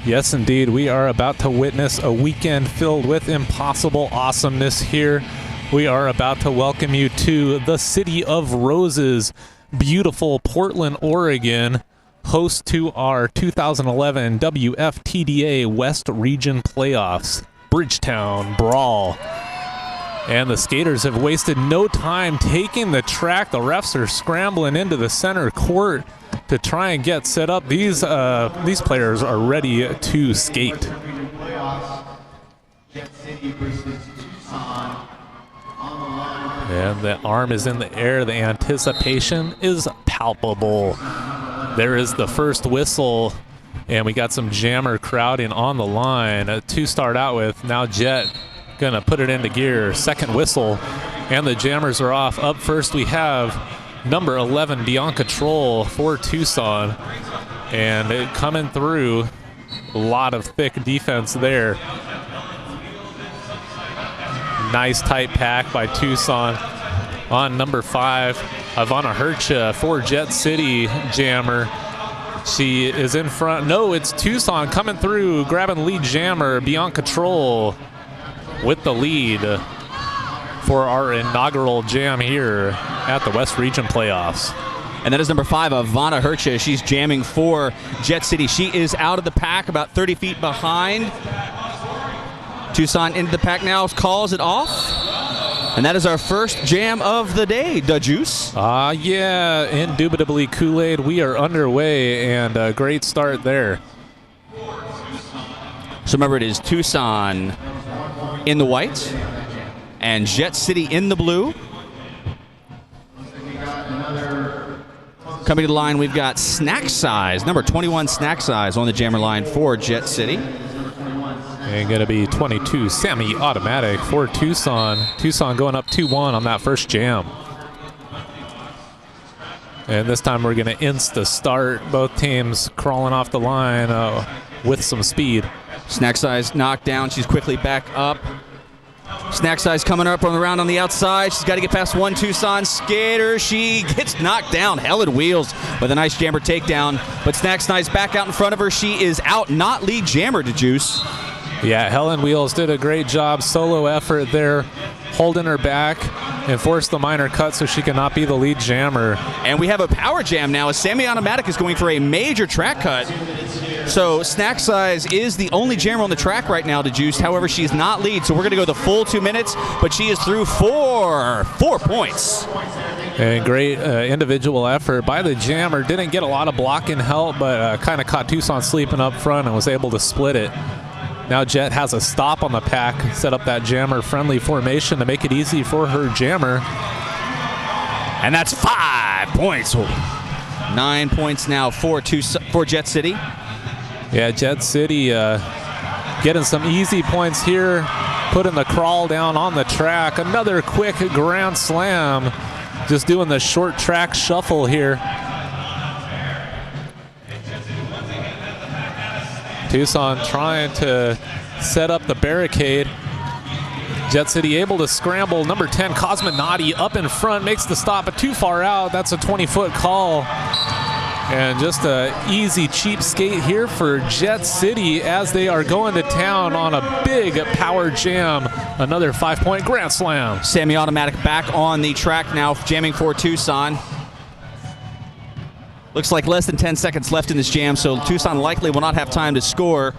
Yes, indeed. We are about to witness a weekend filled with impossible awesomeness here. We are about to welcome you to the City of Roses, beautiful Portland, Oregon, host to our 2011 WFTDA West Region Playoffs, Bridgetown Brawl. And the skaters have wasted no time taking the track. The refs are scrambling into the center court to try and get set up. These players are ready to skate. And the arm is in the air. The anticipation is palpable. There is the first whistle, and we got some jammer crowding on the line to start out with. Now Jet gonna put it into gear. Second whistle, and the jammers are off. Up first we have number 11, Bianca Troll for Tucson, and it coming through. A lot of thick defense there. Nice tight pack by Tucson. On number 5, Ivana Hercha for Jet City jammer. She is in front. No, it's Tucson coming through, grabbing lead jammer. Bianca Troll with the lead for our inaugural jam here at the West Region Playoffs. And that is number 5, Ivana Hercha. She's jamming for Jet City. She is out of the pack, about 30 feet behind. Tucson into the pack now, calls it off. And that is our first jam of the day, Da Juice. Yeah, indubitably Kool-Aid. We are underway, and a great start there. So remember, it is Tucson in the white and Jet City in the blue. Coming to the line, we've got Snack Size, number 21 Snack Size on the jammer line for Jet City. And going to be 22 Sammy Automatic for Tucson. Tucson going up 2-1 on that first jam. And this time we're going to insta start. Both teams crawling off the line with some speed. Snack Size knocked down. She's quickly back up. Snack Size coming up on the round on the outside. She's got to get past one Tucson skater. She gets knocked down. Helen Wheels with a nice jammer takedown. But Snack Size back out in front of her. She is out, not lead jammer to Juice. Yeah, Helen Wheels did a great job. Solo effort there, holding her back and forced the minor cut so she cannot be the lead jammer. And we have a power jam now as Sammy Automatic is going for a major track cut. So Snack Size is the only jammer on the track right now to Juice. However, she's not lead, so we're going to go the full 2 minutes, but she is through 4 points. And great individual effort by the jammer. Didn't get a lot of blocking help, but kind of caught Tucson sleeping up front and was able to split it. Now Jet has a stop on the pack, set up that jammer-friendly formation to make it easy for her jammer. And that's 5 points. 9 points now for Jet City. Yeah, Jet City getting some easy points here, putting the crawl down on the track. Another quick grand slam, just doing the short track shuffle here. Tucson trying to set up the barricade. Jet City able to scramble. Number 10, Cosmonauti up in front, makes the stop, but too far out. That's a 20-foot call. And just an easy, cheap skate here for Jet City as they are going to town on a big power jam. Another 5-point grand slam. Sammy Automatic back on the track now, jamming for Tucson. Looks like less than 10 seconds left in this jam, so Tucson likely will not have time to score.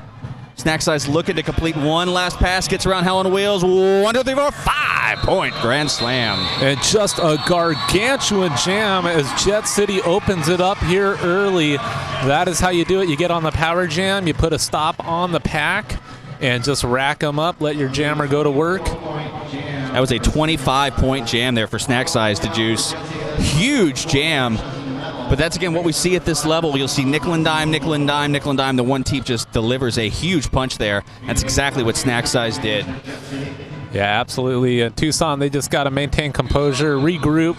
Snack Size looking to complete one last pass, gets around Helen Wheels. 1, 2, 3, 4, 5-point grand slam. And just a gargantuan jam as Jet City opens it up here early. That is how you do it. You get on the power jam, you put a stop on the pack, and just rack them up, let your jammer go to work. That was a 25-point jam there for Snack Size to Juice. Huge jam. But that's, again, what we see at this level. You'll see nickel and dime, nickel and dime, nickel and dime. The one team just delivers a huge punch there. That's exactly what Snack Size did. Yeah, absolutely. Tucson, they just got to maintain composure, regroup,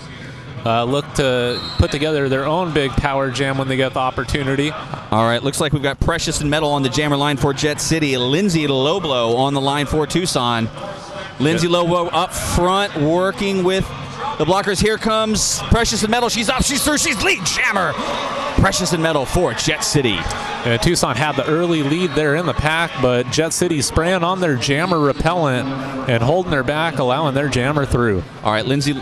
look to put together their own big power jam when they get the opportunity. All right, looks like we've got Precious and Metal on the jammer line for Jet City. Lindsay Loblo on the line for Tucson. Lindsay Loblo up front working with the blockers. Here comes Precious and Metal. She's up, she's through, she's lead jammer. Precious and Metal for Jet City. And Tucson had the early lead there in the pack, but Jet City spraying on their jammer repellent and holding their back, allowing their jammer through. All right, Lindsay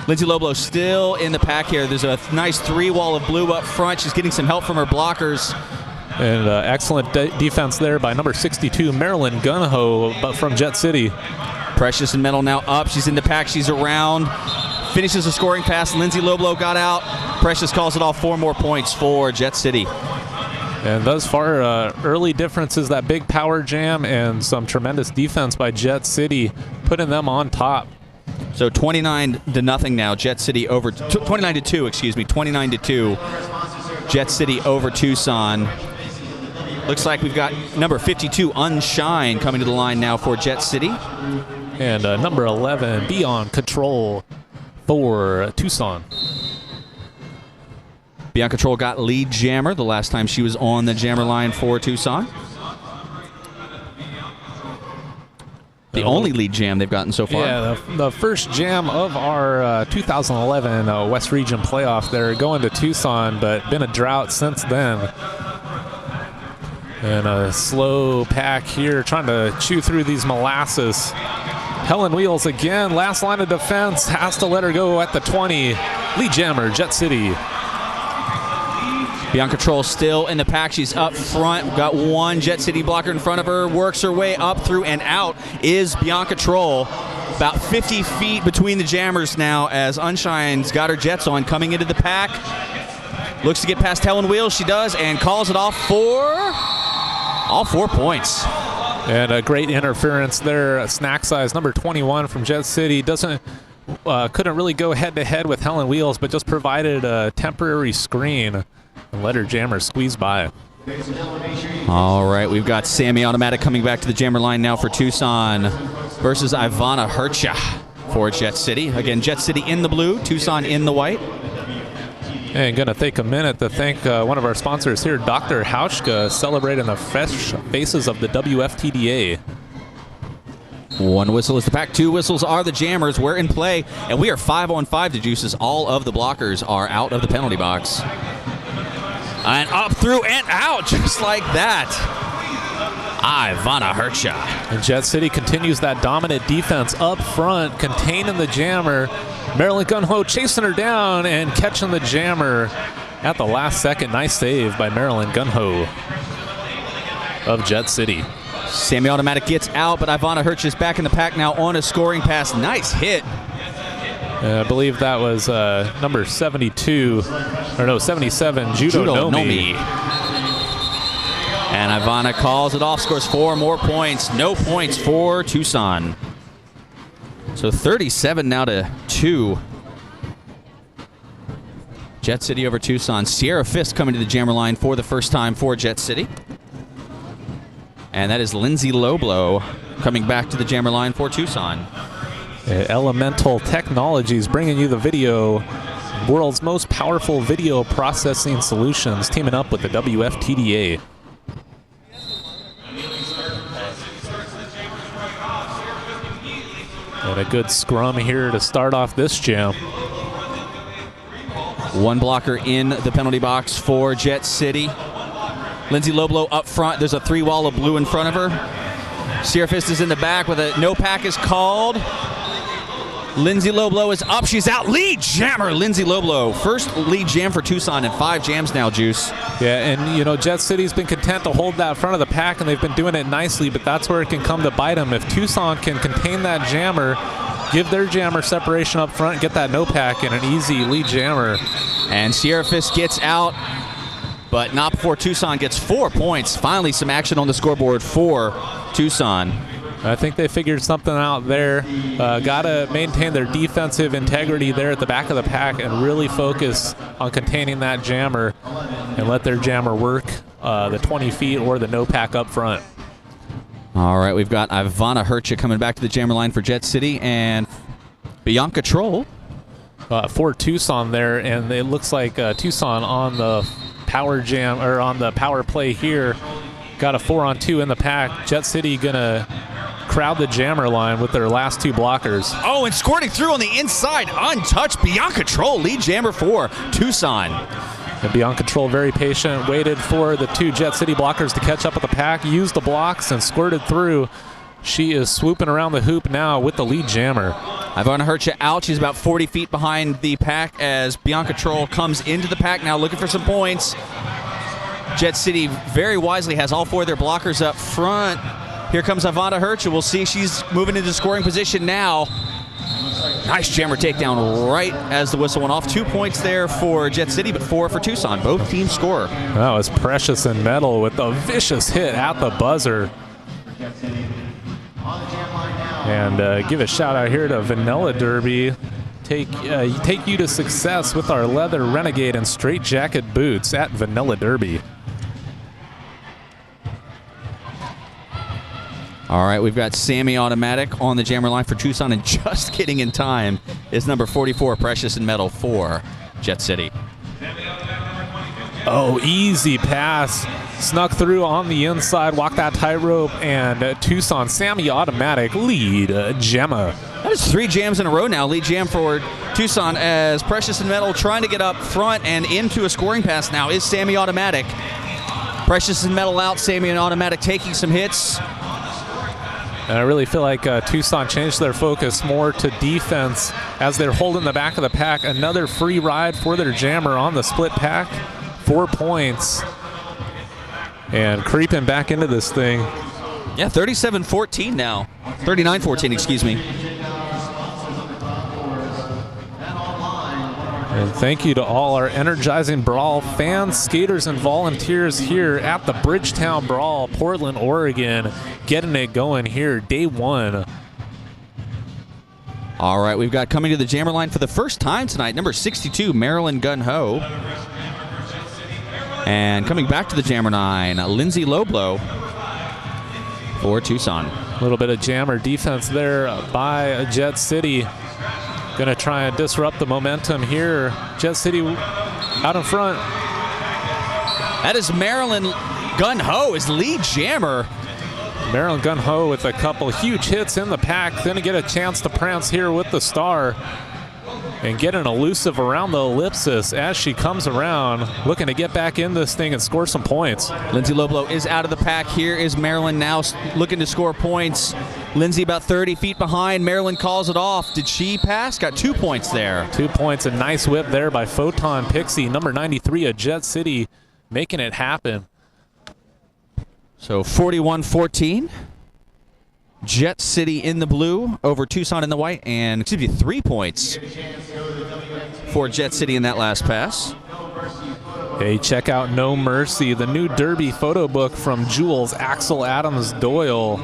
Loblo still in the pack here. There's a nice 3-wall of blue up front. She's getting some help from her blockers. And excellent defense there by number 62, Marilyn Gunho, but from Jet City. Precious and Metal now up. She's in the pack. She's around. Finishes a scoring pass. Lindsay Loblo got out. Precious calls it off. 4 more points for Jet City. And thus far, early differences, that big power jam and some tremendous defense by Jet City, putting them on top. So 29-0 now. Jet City over 29-2. Excuse me, 29-2. Jet City over Tucson. Looks like we've got number 52, Unshine, coming to the line now for Jet City. And number 11, Beyond Control for Tucson. Beyond Control got lead jammer the last time she was on the jammer line for Tucson. The only lead jam they've gotten so far. Yeah, the first jam of our 2011 West Region playoff. They're going to Tucson, but been a drought since then. And a slow pack here, trying to chew through these molasses. Helen Wheels again, last line of defense, has to let her go at the 20. Lead jammer, Jet City. Beyond Control still in the pack. She's up front. We've got one Jet City blocker in front of her. Works her way up, through, and out is Beyond Control. About 50 feet between the jammers now as Unshine's got her jets on, coming into the pack. Looks to get past Helen Wheels. She does, and calls it off for all 4 points. And a great interference there. Snack size number 21 from Jet City couldn't really go head-to-head with Helen Wheels, but just provided a temporary screen and let her jammer squeeze by. All right, we've got Sammy Automatic coming back to the jammer line now for Tucson versus Ivana Hercha for Jet City. Again, Jet City in the blue, Tucson in the white. And going to take a minute to thank one of our sponsors here, Dr. Hauschka, celebrating the fresh faces of the WFTDA. 1 whistle is the pack. 2 whistles are the jammers. We're in play, and we are 5-on-5 to Juices. All of the blockers are out of the penalty box. And up, through, and out, just like that. Ivana Hercha. And Jet City continues that dominant defense up front, containing the jammer. Marilyn Gunho chasing her down and catching the jammer at the last second. Nice save by Marilyn Gunho of Jet City. Sammy Automatic gets out, but Ivana Hercha is back in the pack now on a scoring pass. Nice hit. I believe that was number 72, or no, 77, Judo Nomi. And Ivana calls it off, scores 4 more points. No points for Tucson. So 37 now to 2. Jet City over Tucson. Sierra Fisk coming to the jammer line for the first time for Jet City. And that is Lindsay Loblo coming back to the jammer line for Tucson. Elemental Technologies bringing you the video. World's most powerful video processing solutions, teaming up with the WFTDA. And a good scrum here to start off this jam. 1 blocker in the penalty box for Jet City. Lindsay Loblo up front. There's a 3-wall of blue in front of her. Sierra Fisk is in the back with a no pack is called. Lindsay Loblo is up. She's out. Lead jammer, Lindsay Loblo. First lead jam for Tucson in 5 jams now, Juice. Yeah, and you know, Jet City's been content to hold that front of the pack, and they've been doing it nicely, but that's where it can come to bite them. If Tucson can contain that jammer, give their jammer separation up front, get that no pack and an easy lead jammer. And Sierra Fisk gets out, but not before Tucson gets 4 points. Finally, some action on the scoreboard for Tucson. I think they figured something out there. Got to maintain their defensive integrity there at the back of the pack and really focus on containing that jammer and let their jammer work the 20 feet or the no pack up front. All right, we've got Ivana Hercha coming back to the jammer line for Jet City, and Beyond Control for Tucson there, and it looks like Tucson on the power jam, or on the power play here, got a 4-on-2 in the pack. Jet City gonna crowd the jammer line with their last 2 blockers. Oh, and squirting through on the inside, untouched. Beyond Control, lead jammer for Tucson. And Beyond Control, very patient, waited for the two Jet City blockers to catch up with the pack, used the blocks, and squirted through. She is swooping around the hoop now with the lead jammer. Ivana Hercha out. She's about 40 feet behind the pack as Beyond Control comes into the pack now looking for some points. Jet City very wisely has all four of their blockers up front. Here comes Ivana Hercha. We'll see she's moving into scoring position now. Nice jammer takedown right as the whistle went off. 2 points there for Jet City, but 4 for Tucson. Both teams score. That was Precious and Metal with a vicious hit at the buzzer. And give a shout out here to Vanilla Derby. Take you to success with our leather Renegade and straight jacket boots at Vanilla Derby. All right, we've got Sammy Automatic on the jammer line for Tucson, and just getting in time is number 44, Precious and Metal for Jet City. Oh, easy pass. Snuck through on the inside, walked that tightrope, and Tucson, Sammy Automatic, lead Gemma. That is 3 jams in a row now. Lead jam for Tucson as Precious and Metal trying to get up front and into a scoring pass now is Sammy Automatic. Precious and Metal out, Sammy and Automatic taking some hits. And I really feel like Tucson changed their focus more to defense as they're holding the back of the pack. Another free ride for their jammer on the split pack. 4 points. And creeping back into this thing. Yeah, 37-14 now. 39-14, excuse me. And thank you to all our Energizing Brawl fans, skaters, and volunteers here at the Bridgetown Brawl, Portland, Oregon. Getting it going here, day 1. All right, we've got coming to the jammer line for the first time tonight, number 62, Marilyn Gun Ho. And coming back to the jammer line, Lindsay Loblow for Tucson. A little bit of jammer defense there by Jet City. Going to try and disrupt the momentum here. Jet City out in front. That is Marilyn Gun Ho, his lead jammer. Marilyn Gun Ho with a couple huge hits in the pack. Going to get a chance to prance here with the star and get an elusive around the ellipsis as she comes around, looking to get back in this thing and score some points. Lindsay Loblow is out of the pack. Here is Marilyn now looking to score points. Lindsay about 30 feet behind. Marilyn calls it off. Did she pass? Got 2 points there. 2 points. A nice whip there by Photon Pixie, number 93 of Jet City, making it happen. So 41-14. Jet City in the blue over Tucson in the white, and 3 points for Jet City in that last pass. Hey, check out No Mercy, the new Derby photo book from Jules Axel Adams Doyle.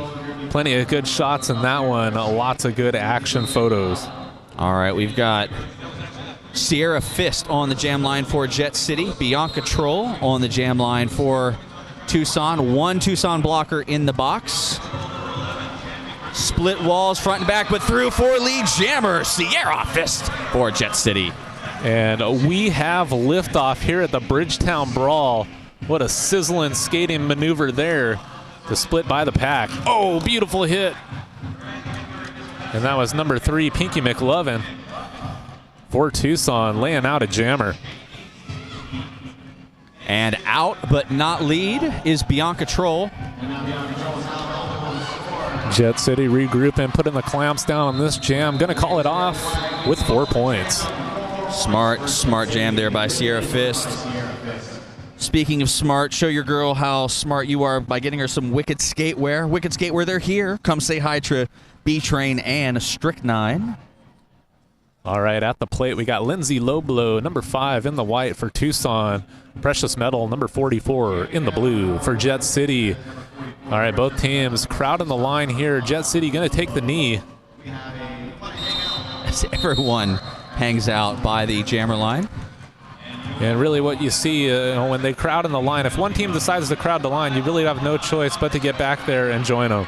Plenty of good shots in that one. Lots of good action photos. All right, we've got Sierra Fist on the jam line for Jet City. Bianca Troll on the jam line for Tucson. 1 Tucson blocker in the box. Split walls front and back, but through for lead jammer, Sierra Fist for Jet City. And we have liftoff here at the Bridgetown Brawl. What a sizzling skating maneuver there to split by the pack. Oh, beautiful hit. And that was number 3, Pinky McLovin for Tucson, laying out a jammer. And out but not lead is Bianca Troll. Jet City regrouping, putting the clamps down on this jam. Gonna call it off with 4 points. Smart jam there by Sierra Fist. Speaking of smart, show your girl how smart you are by getting her some Wicked Skatewear. Wicked Skatewear, they're here. Come say hi to B-Train and Strychnine. All right, at the plate, we got Lindsay Loblow, number 5 in the white for Tucson. Precious Metal, number 44 in the blue for Jet City. All right, both teams crowding the line here. Jet City going to take the knee. As everyone hangs out by the jammer line. And really what you see when they crowd in the line, if one team decides to crowd the line, you really have no choice but to get back there and join them.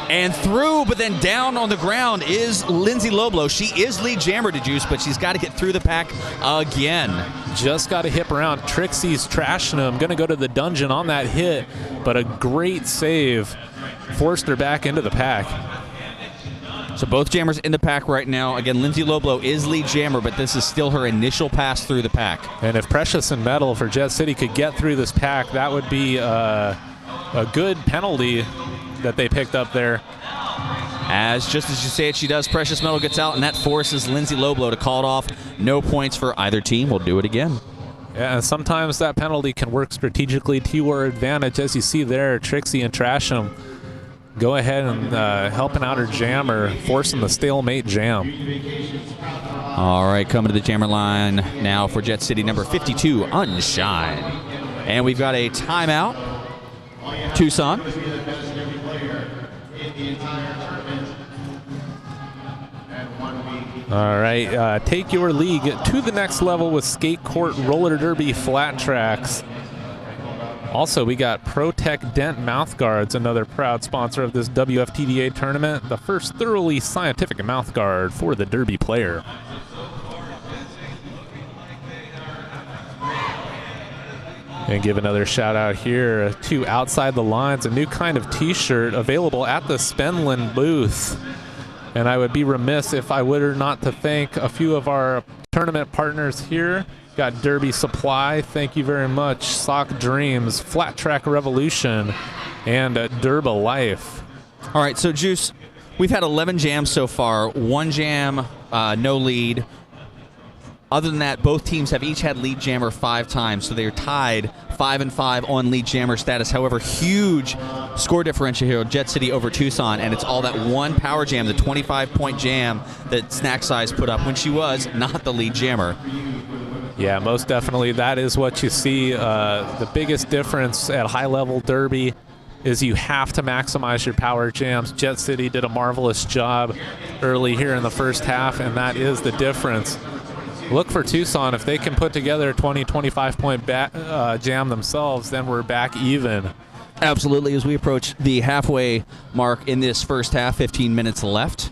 And through, but then down on the ground is Lindsay Loblow. She is lead jammer to Juice, but she's got to get through the pack again. Just got to hip around. Trixie's trashing him. Going to go to the dungeon on that hit, but a great save forced her back into the pack. So both jammers in the pack right now. Again, Lindsay Loblo is lead jammer, but this is still her initial pass through the pack. And if Precious and Metal for Jet City could get through this pack, that would be a good penalty that they picked up there. Just as you say it, she does. Precious Metal gets out, and that forces Lindsay Loblo to call it off. No points for either team. We'll do it again. Yeah, and sometimes that penalty can work strategically to your advantage. As you see there, Trixie and Trasham go ahead and helping out her jammer, forcing the stalemate jam. All right, coming to the jammer line now for Jet City, number 52, Unshine. And we've got a timeout. Tucson. All right, take your league to the next level with Skate Court Roller Derby Flat Tracks. Also, we got ProTech Dent Mouth Guards, another proud sponsor of this WFTDA tournament, the first thoroughly scientific mouth guard for the Derby player. And give another shout out here to Outside the Lines, a new kind of t-shirt available at the Spenlin booth. And I would be remiss if I were not to thank a few of our tournament partners here. Got Derby Supply, thank you very much. Sock Dreams, Flat Track Revolution, and Derba Life. All right, so Juice, we've had 11 jams so far. One jam, no lead. Other than that, both teams have each had lead jammer 5 times, so they're tied 5-5 on lead jammer status. However, huge score differential here, Jet City over Tucson, and it's all that one power jam, the 25-point jam that Snack Size put up when she was not the lead jammer. Yeah, most definitely. That is what you see. The biggest difference at high-level derby is you have to maximize your power jams. Jet City did a marvelous job early here in the first half, and that is the difference. Look for Tucson. If they can put together a 20-25-point jam themselves, then we're back even. Absolutely. As we approach the halfway mark in this first half, 15 minutes left.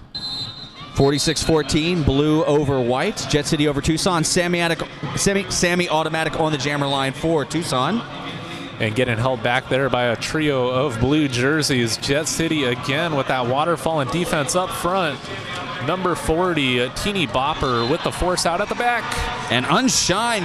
46-14, blue over white. Jet City over Tucson. Sammy Automatic on the jammer line for Tucson. And getting held back there by a trio of blue jerseys. Jet City again with that waterfall and defense up front. Number 40, Teeny Bopper with the force out at the back. And Unshine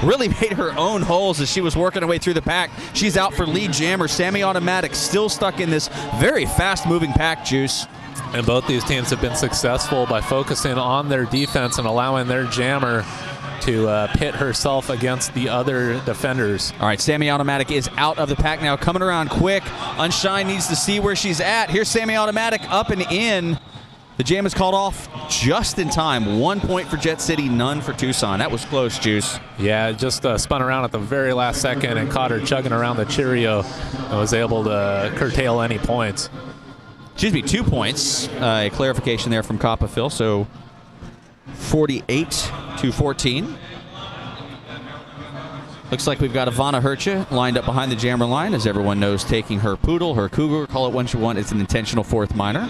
really made her own holes as she was working her way through the pack. She's out for lead jammer. Sammy Automatic still stuck in this very fast-moving pack, Juice. And both these teams have been successful by focusing on their defense and allowing their jammer to pit herself against the other defenders. All right, Sammy Automatic is out of the pack now, coming around quick. Unshine needs to see where she's at. Here's Sammy Automatic up and in. The jam is called off just in time. 1 point for Jet City, none for Tucson. That was close, Juice. Yeah, just spun around at the very last second and caught her chugging around the Cheerio and was able to curtail any points. Excuse me, 2 points. A clarification there from Kappa Phil, so 48-14. Looks like we've got Ivana Hercha lined up behind the jammer line, as everyone knows, taking her poodle, her cougar, call it what you want. It's an intentional fourth minor.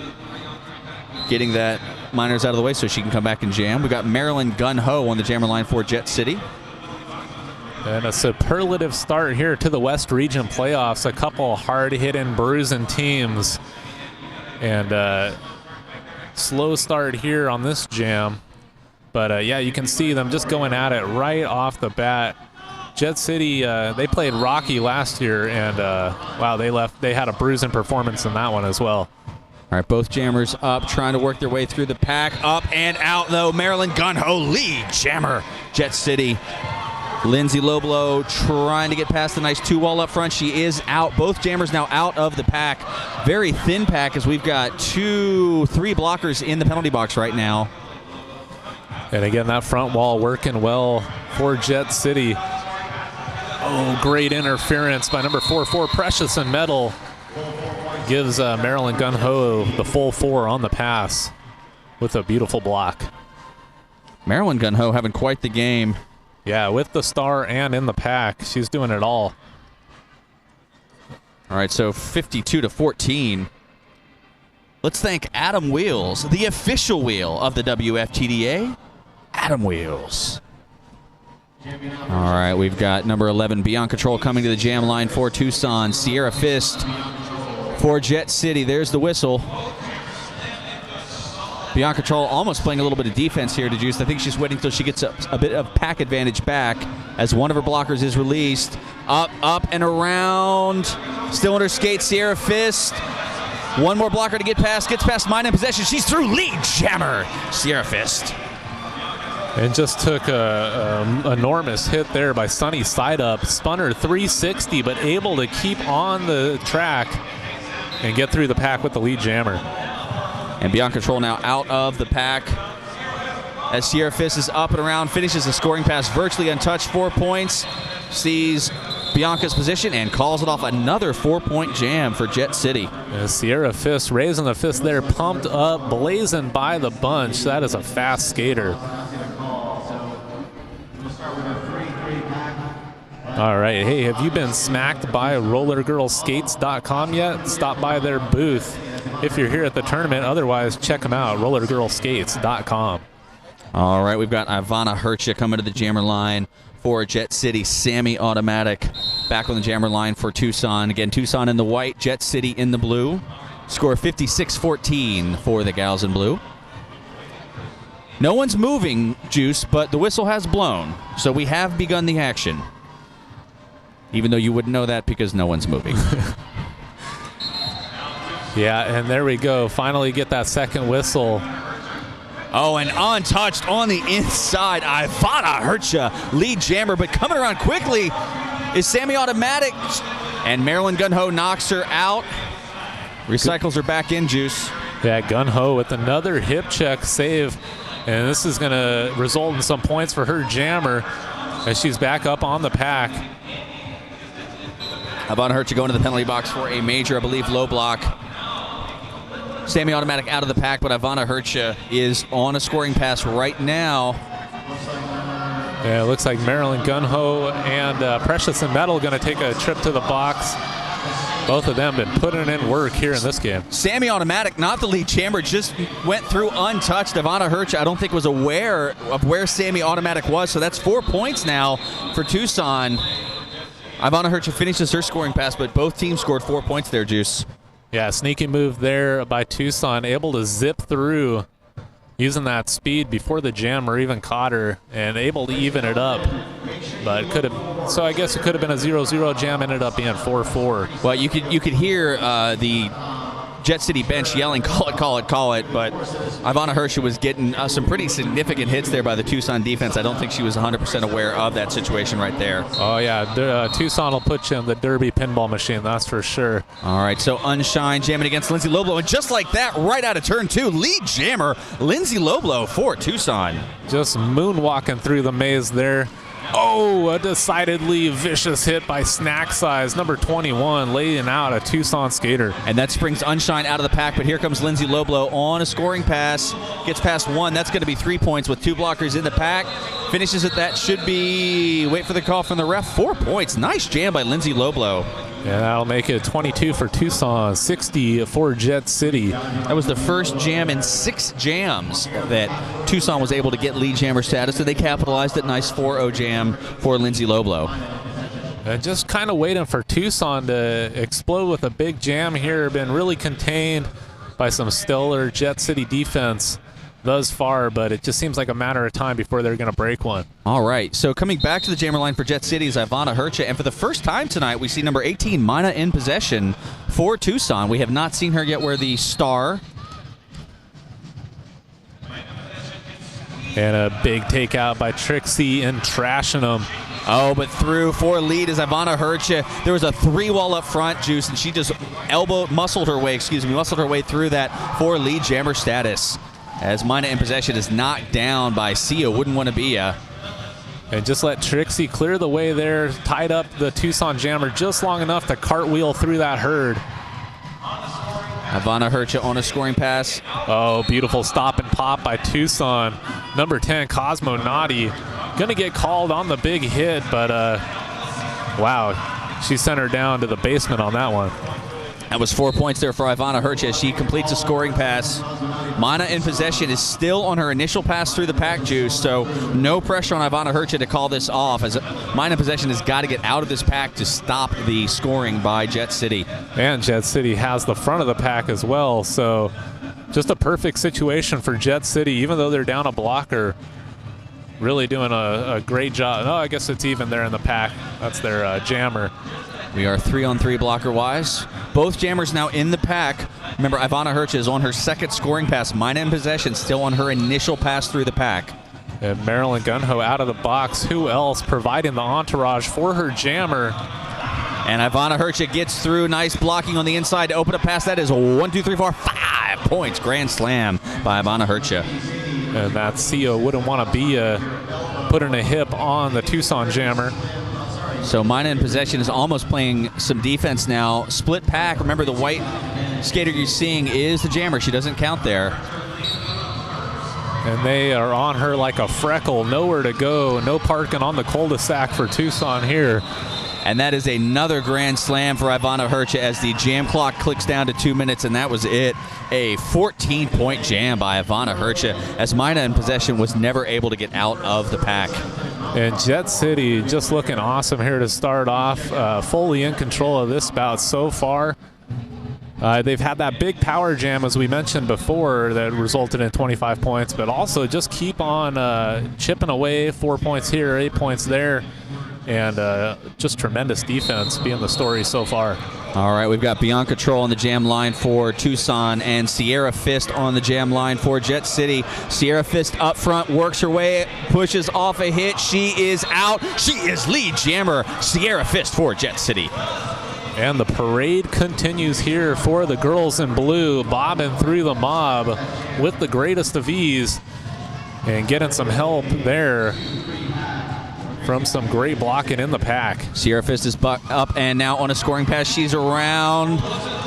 Getting that minors out of the way so she can come back and jam. We got Marilyn Gun Ho on the jammer line for Jet City. And a superlative start here to the West Region playoffs. A couple hard-hitting, bruising teams. And slow start here on this jam. But, yeah, you can see them just going at it right off the bat. Jet City, they played Rocky last year, and, wow, they had a bruising performance in that one as well. All right, both jammers up, trying to work their way through the pack. Up and out, though. Marilyn Gun Ho, lead jammer. Jet City. Lindsay Loblo trying to get past the nice 2-wall up front. She is out. Both jammers now out of the pack. Very thin pack as we've got 2-3 blockers in the penalty box right now. And again, that front wall working well for Jet City. Oh, great interference by number 4-4, Precious and Metal. Gives Marilyn Gun Ho the full 4 on the pass with a beautiful block. Marilyn Gun Ho having quite the game. Yeah, with the star and in the pack. She's doing it all. All right, so 52-14. Let's thank Adam Wheels, the official wheel of the WFTDA. Adam Wheels. All right, we've got number 11, Beyond Control, coming to the jam line for Tucson. Sierra Fist for Jet City. There's the whistle. Bianca Troll almost playing a little bit of defense here to Juice. I think she's waiting until she gets a bit of pack advantage back as one of her blockers is released. Up, and around. Still on her skate, Sierra Fist. One more blocker to get past. Gets past Mina in possession. She's through. Lead jammer, Sierra Fist. And just took a enormous hit there by Sunny side up. Spun her 360, but able to keep on the track and get through the pack with the lead jammer. And Bianca Troll now out of the pack as Sierra Fist is up and around, finishes the scoring pass virtually untouched, 4 points, sees Bianca's position and calls it off. Another 4-point jam for Jet City. Sierra Fist raising the fist there, pumped up, blazing by the bunch. That is a fast skater. All right, hey, have you been smacked by rollergirlskates.com yet? Stop by their booth if you're here at the tournament. Otherwise, check them out, rollergirlskates.com. All right, we've got Ivana Hercha coming to the jammer line for Jet City. Sammy Automatic back on the jammer line for Tucson. Again, Tucson in the white, Jet City in the blue. Score 56-14 for the gals in blue. No one's moving, Juice, but the whistle has blown, so we have begun the action. Even though you wouldn't know that because no one's moving. Yeah, and there we go. Finally get that second whistle. Oh, and untouched on the inside. Ivana Hercha, lead jammer, but coming around quickly is Sammy Automatic. And Marilyn Gunho knocks her out. Recycles her back in, Juice. Yeah, Gunho with another hip check save. And this is going to result in some points for her jammer as she's back up on the pack. Ivana Hercha going to the penalty box for a major, I believe, low block. Sammy Automatic out of the pack, but Ivana Hercha is on a scoring pass right now. Yeah, it looks like Marilyn Gunho and Precious and Metal going to take a trip to the box. Both of them been putting in work here in this game. Sammy Automatic, not the lead jammer, just went through untouched. Ivana Hercha, I don't think was aware of where Sammy Automatic was, so that's 4 points now for Tucson. Ivana Hercha finishes her scoring pass, but both teams scored 4 points there, Juice. Yeah, sneaky move there by Tucson, able to zip through using that speed before the jammer even caught her and able to even it up. But could have, so I guess it could have been a 0-0 jam, ended up being 4-4. Well, you could hear the Jet City bench yelling, call it, call it, call it, but Ivana Hercha was getting some pretty significant hits there by the Tucson defense. I don't think she was 100% aware of that situation right there. Oh, yeah, Tucson will put you in the Derby pinball machine, that's for sure. All right, so Unshine jamming against Lindsay Loblo, and just like that, right out of turn two, lead jammer, Lindsay Loblo for Tucson. Just moonwalking through the maze there. Oh, a decidedly vicious hit by Snack Size, number 21, laying out a Tucson skater. And that springs Unshine out of the pack, but here comes Lindsay Loblo on a scoring pass. Gets past one. That's going to be 3 points with 2 blockers in the pack. Finishes it. That should be, wait for the call from the ref, 4 points. Nice jam by Lindsay Loblo. Yeah, that'll make it 22 for Tucson, 60 for Jet City. That was the first jam in 6 jams that Tucson was able to get lead jammer status, and they capitalized it. Nice 4-0 jam for Lindsay Loblo. And just kind of waiting for Tucson to explode with a big jam here. Been really contained by some stellar Jet City defense thus far, but it just seems like a matter of time before they're going to break one. All right, so coming back to the jammer line for Jet City is Ivana Hercha, and for the first time tonight, we see number 18, Mina, in possession for Tucson. We have not seen her yet wear the star. And a big takeout by Trixie and trashing them. Oh, but through for lead is Ivana Hercha. There was a 3-wall up front, Juice, and she just muscled her way through that for lead jammer status. As Mina in possession is knocked down by Sia, wouldn't want to be ya. And just let Trixie clear the way there, tied up the Tucson jammer just long enough to cartwheel through that herd. Ivana Hercha on a scoring pass. Oh, beautiful stop and pop by Tucson. Number 10, Cosmo Naughty. Gonna get called on the big hit, but wow, she sent her down to the basement on that one. That was 4 points there for Ivana Hercha as she completes a scoring pass. Mina in possession is still on her initial pass through the pack, Juice, so no pressure on Ivana Hercha to call this off, as Mina in possession has got to get out of this pack to stop the scoring by Jet City. And Jet City has the front of the pack as well, so just a perfect situation for Jet City, even though they're down a blocker. Really doing a great job. Oh, I guess it's even there in the pack. That's their jammer. We are 3-on-3 blocker-wise. Both jammers now in the pack. Remember, Ivana Hercha is on her second scoring pass. Mina in possession, still on her initial pass through the pack. And Marilyn Gunho out of the box. Who else providing the entourage for her jammer? And Ivana Hercha gets through. Nice blocking on the inside to open a pass. That is 1, 2, 3, 4, 5 points. Grand slam by Ivana Hercha. And that CO wouldn't want to be putting a hip on the Tucson jammer. So Mina in possession is almost playing some defense now. Split pack. Remember, the white skater you're seeing is the jammer. She doesn't count there. And they are on her like a freckle. Nowhere to go. No parking on the cul-de-sac for Tucson here. And that is another grand slam for Ivana Hercha as the jam clock clicks down to 2 minutes, and that was it. A 14-point jam by Ivana Hercha as Mina in possession was never able to get out of the pack. And Jet City just looking awesome here to start off. Fully in control of this bout so far. They've had that big power jam, as we mentioned before, that resulted in 25 points, but also just keep on chipping away. 4 points here, 8 points there. And just tremendous defense being the story so far. All right, we've got Bianca Troll on the jam line for Tucson and Sierra Fist on the jam line for Jet City. Sierra Fist up front, works her way, pushes off a hit. She is out. She is lead jammer, Sierra Fist for Jet City. And the parade continues here for the girls in blue, bobbing through the mob with the greatest of ease and getting some help there from some great blocking in the pack. Sierra Fist is up and now on a scoring pass. She's around.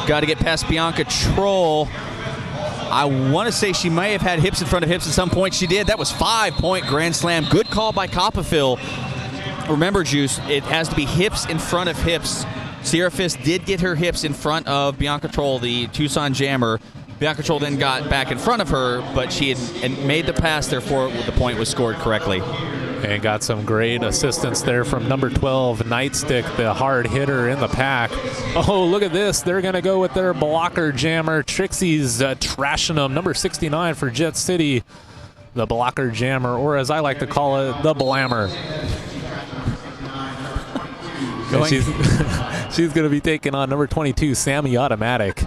Got to get past Bianca Troll. I want to say she may have had hips in front of hips at some point. She did. That was 5-point grand slam. Good call by Copperfield. Remember, Juice, it has to be hips in front of hips. Sierra Fist did get her hips in front of Bianca Troll, the Tucson jammer. Bianca Troll then got back in front of her, but she had made the pass, therefore the point was scored correctly. And got some great assistance there from number 12, Nightstick, the hard hitter in the pack. Oh, look at this. They're going to go with their blocker jammer. Trixie's trashing them. Number 69 for Jet City, the blocker jammer, or as I like to call it, the blammer. She's going to be taking on number 22, Sammy Automatic.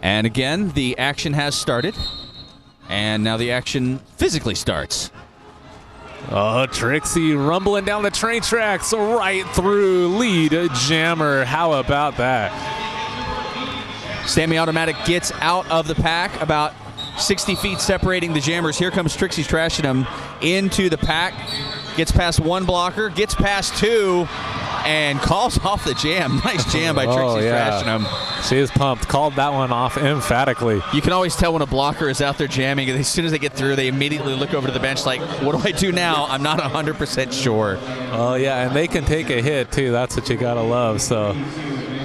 And again, the action has started. And now the action physically starts. Oh, Trixie rumbling down the train tracks right through lead jammer. How about that? Sammy Automatic gets out of the pack, about 60 feet separating the jammers. Here comes Trixie trashing him into the pack. Gets past one blocker, gets past two, and calls off the jam. Nice jam by Trixie trashing him. She is pumped. Called that one off emphatically. You can always tell when a blocker is out there jamming. As soon as they get through, they immediately look over to the bench like, what do I do now? I'm not 100% sure. Oh, yeah, and they can take a hit, too. That's what you got to love. So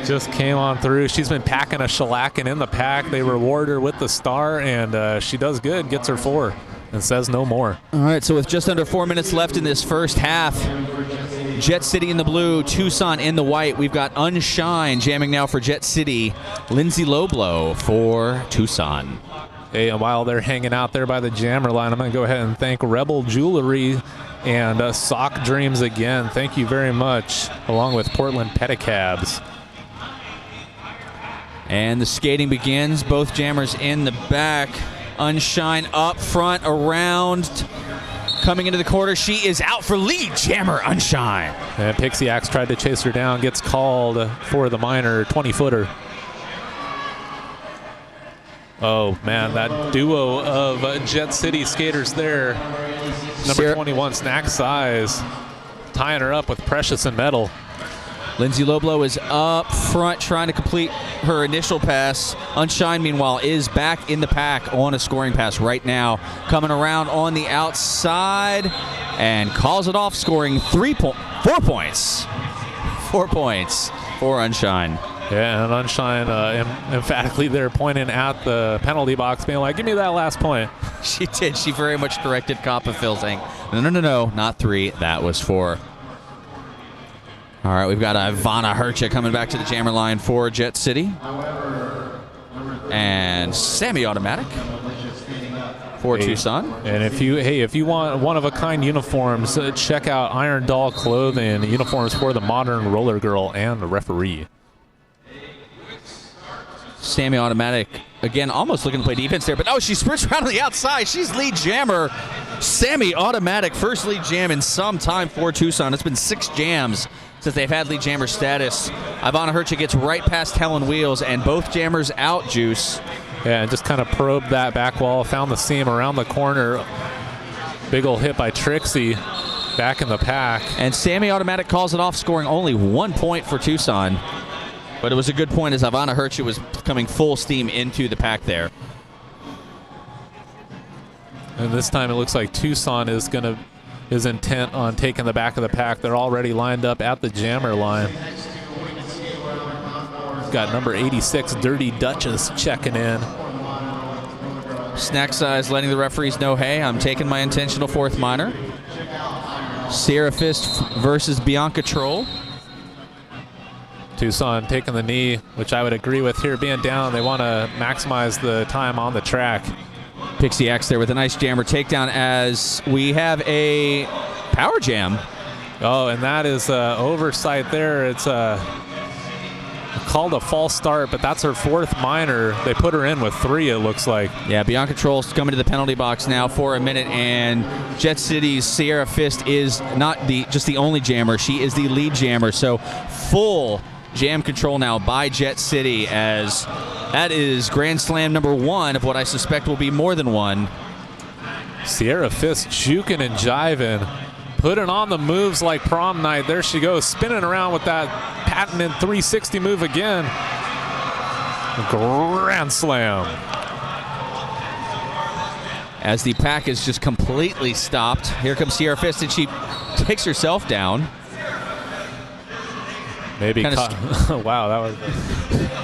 just came on through. She's been packing a shellacking in the pack. They reward her with the star, and she does good, gets her 4. And says no more. All right, so with just under 4 minutes left in this first half, Jet City in the blue, Tucson in the white. We've got Unshine jamming now for Jet City, Lindsay Loblow for Tucson. Hey, and while they're hanging out there by the jammer line, I'm going to go ahead and thank Rebel Jewelry and Sock Dreams again. Thank you very much, along with Portland Pedicabs. And the skating begins. Both jammers in the back. Unshine up front, around, coming into the quarter. She is out for lead jammer, Unshine. And Pixie Axe tried to chase her down, gets called for the minor 20-footer. Oh, man, that duo of Jet City skaters there. Number 21, Snack Size, tying her up with Precious and Metal. Lindsay Loblow is up front trying to complete her initial pass. Unshine, meanwhile, is back in the pack on a scoring pass right now. Coming around on the outside and calls it off, scoring 4 points. 4 points for Unshine. Yeah, and Unshine emphatically there pointing at the penalty box, being like, give me that last point. She did. She very much corrected Copperfield, saying, no, not 3. That was 4. All right, we've got Ivana Hercha coming back to the jammer line for Jet City. And semi-automatic for Tucson. And if you want one-of-a-kind uniforms, check out Iron Doll Clothing, uniforms for the modern roller girl and the referee. Semi-automatic, again, almost looking to play defense there, but she sprints around on the outside. She's lead jammer. Semi-automatic, first lead jam in some time for Tucson. It's been 6 jams since they've had lead jammer status. Ivana Hercha gets right past Helen Wheels, and both jammers out, Juice. Yeah, and just kind of probed that back wall, found the seam around the corner. Big ol' hit by Trixie, back in the pack. And semi-automatic calls it off, scoring only 1 point for Tucson. But it was a good point as Ivana Hercha was coming full steam into the pack there. And this time it looks like Tucson is intent on taking the back of the pack. They're already lined up at the jammer line. Got number 86, Dirty Duchess, checking in. Snack Size letting the referees know, hey, I'm taking my intentional 4th minor. Sierra Fist versus Bianca Troll. Tucson taking the knee, which I would agree with here. Being down, they want to maximize the time on the track. Pixie Axe there with a nice jammer takedown as we have a power jam. Oh, and that is oversight there. It's called a false start, but that's her 4th minor. They put her in with 3, it looks like. Yeah, Bianca Troll's coming to the penalty box now for a minute, and Jet City's Sierra Fist is not just the only jammer. She is the lead jammer, so full jam control now by Jet City, as that is Grand Slam number 1 of what I suspect will be more than 1. Sierra Fist juking and jiving, putting on the moves like prom night. There she goes, spinning around with that patented 360 move again. Grand Slam. As the pack is just completely stopped. Here comes Sierra Fist, and she takes herself down. Maybe wow, that was...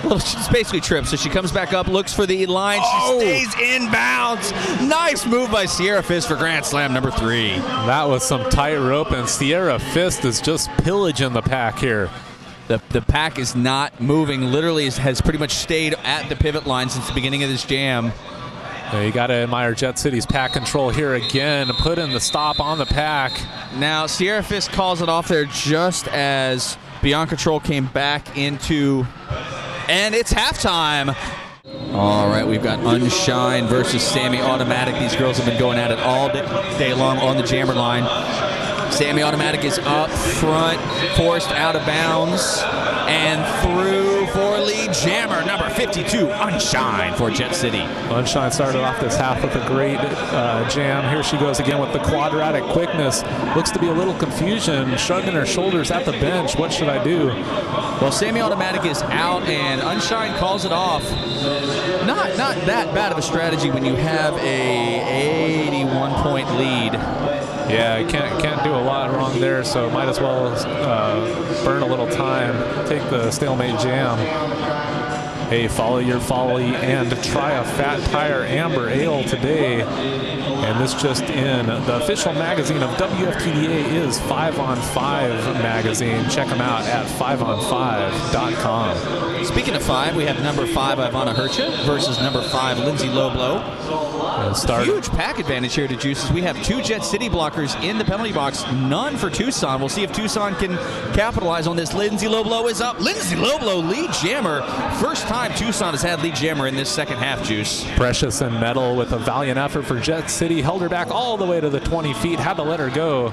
Well, she's basically tripped, so she comes back up, looks for the line. She stays inbounds. Nice move by Sierra Fist for Grand Slam number 3. That was some tight rope, and Sierra Fist is just pillaging the pack here. The pack is not moving. Literally has pretty much stayed at the pivot line since the beginning of this jam. You got to admire Jet City's pack control here again, putting the stop on the pack. Now, Sierra Fist calls it off there just as Bianca Troll came back into, and it's halftime. All right, we've got Unshine versus Sammy Automatic. These girls have been going at it all day long on the jammer line. Sammy Automatic is up front, forced out of bounds, and through for lead jammer number 52, Unshine for Jet City. Unshine started off this half with a great jam. Here she goes again with the quadratic quickness. Looks to be a little confusion, shrugging her shoulders at the bench. What should I do? Well, Sammy Automatic is out, and Unshine calls it off. Not that bad of a strategy when you have a 81-point lead. Yeah, you can't do a lot wrong there, so might as well burn a little time, take the stalemate jam. Hey, follow your folly and try a Fat Tire Amber Ale today. And this just in, the official magazine of WFTDA is 5 on 5 magazine. Check them out at 5on5.com. Speaking of 5, we have number 5 Ivana Hercha versus number 5 Lindsay Loblo. Huge pack advantage here to Juices. We have 2 Jet City blockers in the penalty box, none for Tucson. We'll see if Tucson can capitalize on this. Lindsay Loblo is up. Lindsay Loblo, lead jammer. First time Tucson has had lead jammer in this second half, Juice. Precious and Metal with a valiant effort for Jet City. Held her back all the way to the 20 feet. Had to let her go.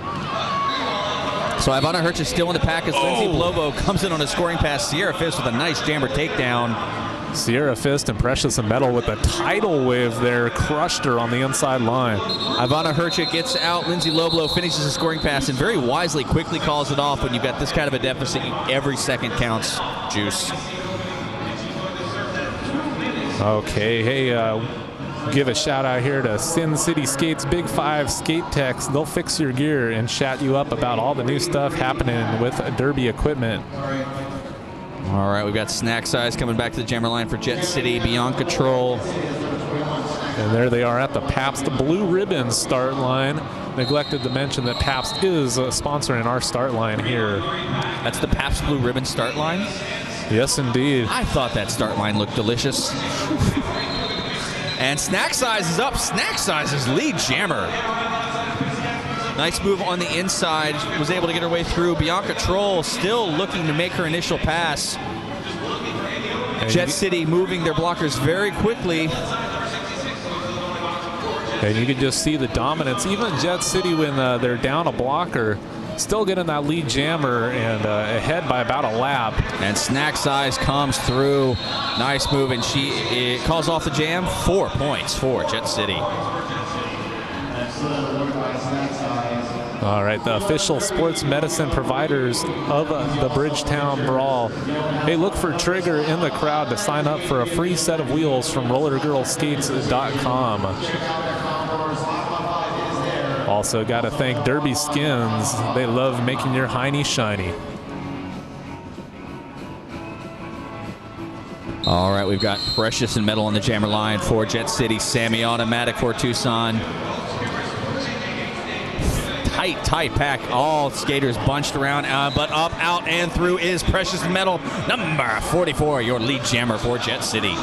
So Ivana Hercha still in the pack as Lindsay Loblo comes in on a scoring pass. Sierra Fist with a nice jammer takedown. Sierra Fist and Precious and Metal with a tidal wave there, crushed her on the inside line. Ivana Hercha gets out. Lindsay Loblo finishes the scoring pass and very wisely quickly calls it off. When you've got this kind of a deficit, every second counts, Juice. Okay, hey, give a shout out here to Sin City Skates Big 5 Skate Techs. They'll fix your gear and chat you up about all the new stuff happening with Derby equipment. All right, we've got Snack Size coming back to the jammer line for Jet City. Bianca Troll And there they are at the Pabst Blue Ribbon start line. Neglected to mention that Pabst is sponsoring our start line here. That's the Pabst Blue Ribbon start line? Yes, indeed. I thought that start line looked delicious. And Snack Size is up. Snack Size is lead jammer. Nice move on the inside. Was able to get her way through. Bianca Troll still looking to make her initial pass. Jet City moving their blockers very quickly. And you can just see the dominance. Even Jet City, when they're down a blocker, still getting that lead jammer and ahead by about a lap. And Snack Size comes through. Nice move, and she calls off the jam. 4 points for Jet City. All right, the official sports medicine providers of the Bridgetown Brawl. Hey, look for Trigger in the crowd to sign up for a free set of wheels from rollergirlskates.com. Also got to thank Derby Skins. They love making your hiney shiny. All right, we've got Precious and Metal on the jammer line for Jet City. Sammy Automatic for Tucson. Tight pack. All skaters bunched around, but up, out, and through is Precious and Metal, number 44, your lead jammer for Jet City.